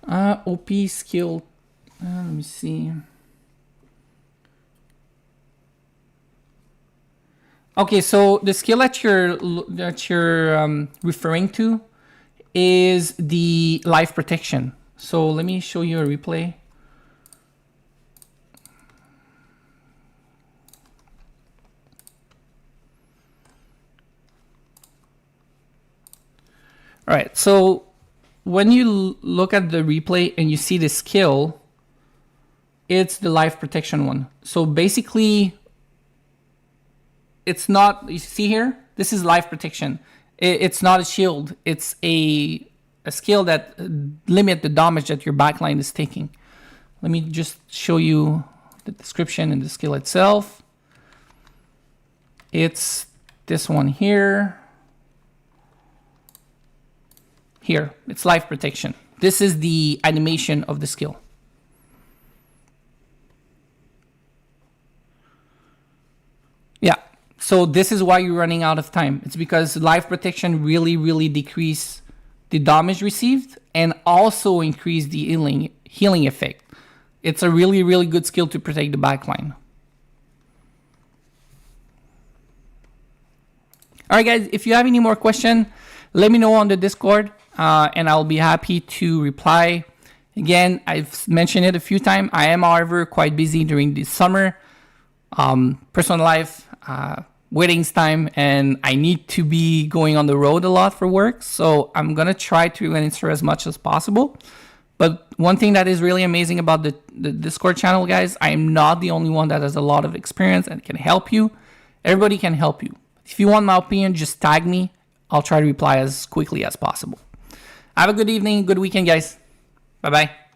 OP skill. Let me see. Okay, so the skill that you're referring to is the life protection. So let me show you a replay. All right, so when you look at the replay and you see the skill, it's the life protection one. So basically, it's not, you see here, this is life protection. It's not a shield. It's a skill that limit the damage that your backline is taking. Let me just show you the description and the skill itself. It's this one here. Here, it's life protection. This is the animation of the skill. Yeah, so this is why you're running out of time. It's because life protection really decrease the damage received and also increase the healing effect. It's a really good skill to protect the backline. All right, guys, if you have any more questions, let me know on the Discord. And I'll be happy to reply. Again, I've mentioned it a few times. I am, however, quite busy during the summer, personal life, weddings time, and I need to be going on the road a lot for work. So I'm going to try to answer as much as possible. But one thing that is really amazing about the Discord channel, guys, I am not the only one that has a lot of experience and can help you. Everybody can help you. If you want my opinion, just tag me. I'll try to reply as quickly as possible. Have a good evening, good weekend, guys. Bye-bye.